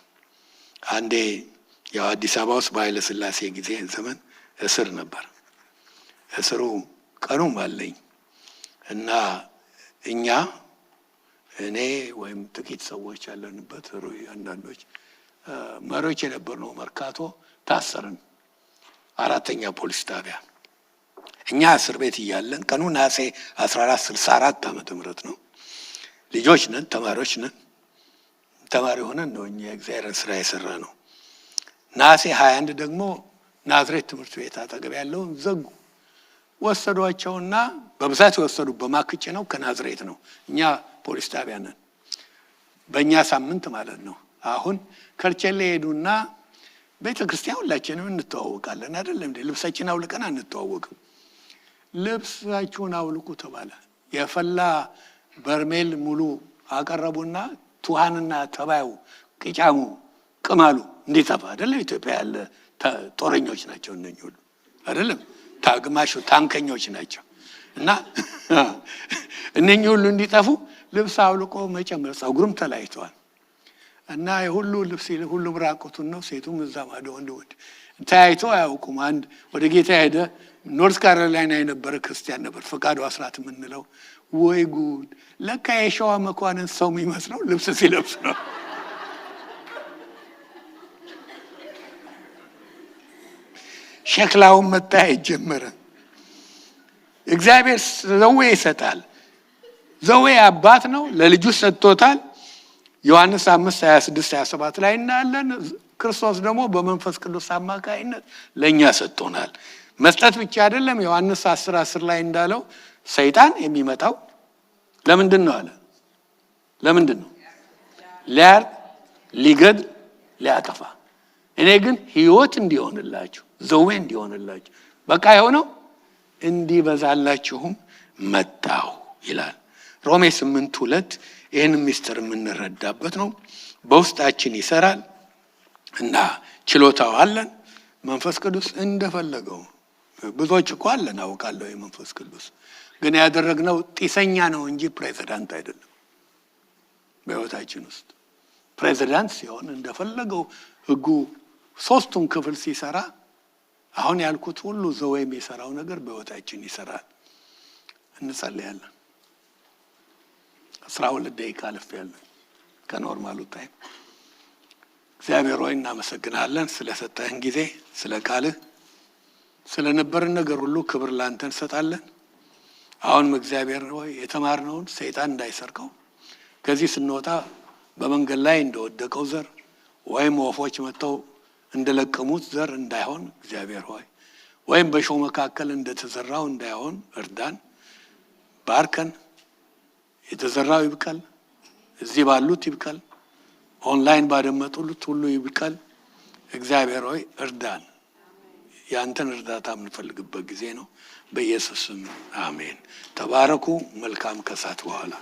አንዴ ያው አዲስ አበባ ውስጥ በኃይለ ሥላሴ ጊዜ ዘመን እስር ነበር። እስሩ ቀኑም አለኝ እና እኔ ወይም ጥቂት ሰዎች ያለንበት አንዳንዶች መሪዎች የነበርነው መርካቶ ታሰርን፣ 4ኛ ፖሊስ ጣቢያ። እኛ እስር ቤት እያለን ቀኑ ነሐሴ 1464 ዓመተ ምህረት ነው። ልጆች ነን፣ ተማሪዎች ነን። ተማሪ ሆነን ነው እኛ የእግዚአብሔርን ስራ የሰራ ነው። ነሐሴ 21 ደግሞ ናዝሬት ትምህርት ቤት አጠገብ ያለውን ዘጉ። ወሰዷቸውና በብዛት የወሰዱ በማክጭ ነው፣ ከናዝሬት ነው። እኛ ፖሊስ ጣቢያ ነን። በእኛ ሳምንት ማለት ነው። አሁን ከርቸሌ ሄዱና ቤተክርስቲያን ሁላችንም እንተዋወቃለን አይደለም እንዴ? ልብሳችን አውልቀን አንተዋወቅም። ልብሳችሁን አውልቁ ተባለ። የፈላ በርሜል ሙሉ አቀረቡና ቱሃንና ተባዩ ቅጫሙ ቅማሉ እንዲጠፋ አይደለም። ኢትዮጵያ ያለ ጦረኞች ናቸው እነኚህ ሁሉ አይደለም፣ ታግማሹ ታንከኞች ናቸው። እና እነኚህ ሁሉ እንዲጠፉ ልብስ አውልቆ መጨመር፣ ጸጉርም ተላይተዋል። እና የሁሉ ልብስ ሁሉም ራቁቱን ነው። ሴቱም እዛ ማዶ ወንድ ተያይቶ አያውቁም። አንድ ወደ ጌታ ሄደ ኖርዝ ካሮላይና የነበረ ክርስቲያን ነበር፣ ፈቃዱ አስራት የምንለው። ወይ ጉድ! ለካ የሸዋ መኳንን ሰው የሚመስለው ልብስ ሲለብስ ነው። ሸክላውን መታየት ጀመረ። እግዚአብሔር ዘዌ ይሰጣል። ዘዌ አባት ነው፣ ለልጁ ሰጥቶታል። ዮሐንስ 5:26-27 ላይ እናያለን። ክርስቶስ ደግሞ በመንፈስ ቅዱስ አማካይነት ለኛ ሰጥቶናል። መስጠት ብቻ አይደለም። ዮሐንስ 10:10 ላይ እንዳለው ሰይጣን የሚመጣው ለምንድን ነው አለ? ለምንድን ነው? ሊያርድ፣ ሊገድል፣ ሊያጠፋ። እኔ ግን ሕይወት እንዲሆንላችሁ፣ ዘዌ እንዲሆንላችሁ። በቃ የሆነው እንዲበዛላችሁም መጣሁ ይላል። ሮሜ 8:2 ይህን ምስጢር የምንረዳበት ነው። በውስጣችን ይሰራል እና ችሎታው አለን። መንፈስ ቅዱስ እንደፈለገው ብዙዎች እኮ አለን አውቃለሁ። የመንፈስ ቅዱስ ግን ያደረግነው ጢሰኛ ነው እንጂ ፕሬዚዳንት አይደለም። በህይወታችን ውስጥ ፕሬዚዳንት ሲሆን እንደፈለገው ህጉ ሶስቱም ክፍል ሲሰራ አሁን ያልኩት ሁሉ ዘው የሚሰራው ነገር በህይወታችን ይሰራል። እንጸልያለን። 12 ደቂቃ አልፌያለሁ ከኖርማሉ ታይም። እግዚአብሔር ሆይ እናመሰግናለን ስለሰጠህን ጊዜ፣ ስለ ቃልህ፣ ስለነበረን ነገር ሁሉ ክብር ላንተ እንሰጣለን። አሁንም እግዚአብሔር ሆይ የተማርነውን ሰይጣን እንዳይሰርቀው ከዚህ ስንወጣ በመንገድ ላይ እንደወደቀው ዘር ወይም ወፎች መጥተው እንደለቀሙት ዘር እንዳይሆን እግዚአብሔር ሆይ ወይም በእሾህ መካከል እንደተዘራው እንዳይሆን እርዳን፣ ባርከን። የተዘራው ይብቀል፣ እዚህ ባሉት ይብቀል፣ ኦንላይን ባደመጡት ሁሉ ይብቀል። እግዚአብሔር ሆይ እርዳን። ያንተን እርዳታ የምንፈልግበት ጊዜ ነው። በኢየሱስ ስም አሜን። ተባረኩ። መልካም ከሳት በኋላ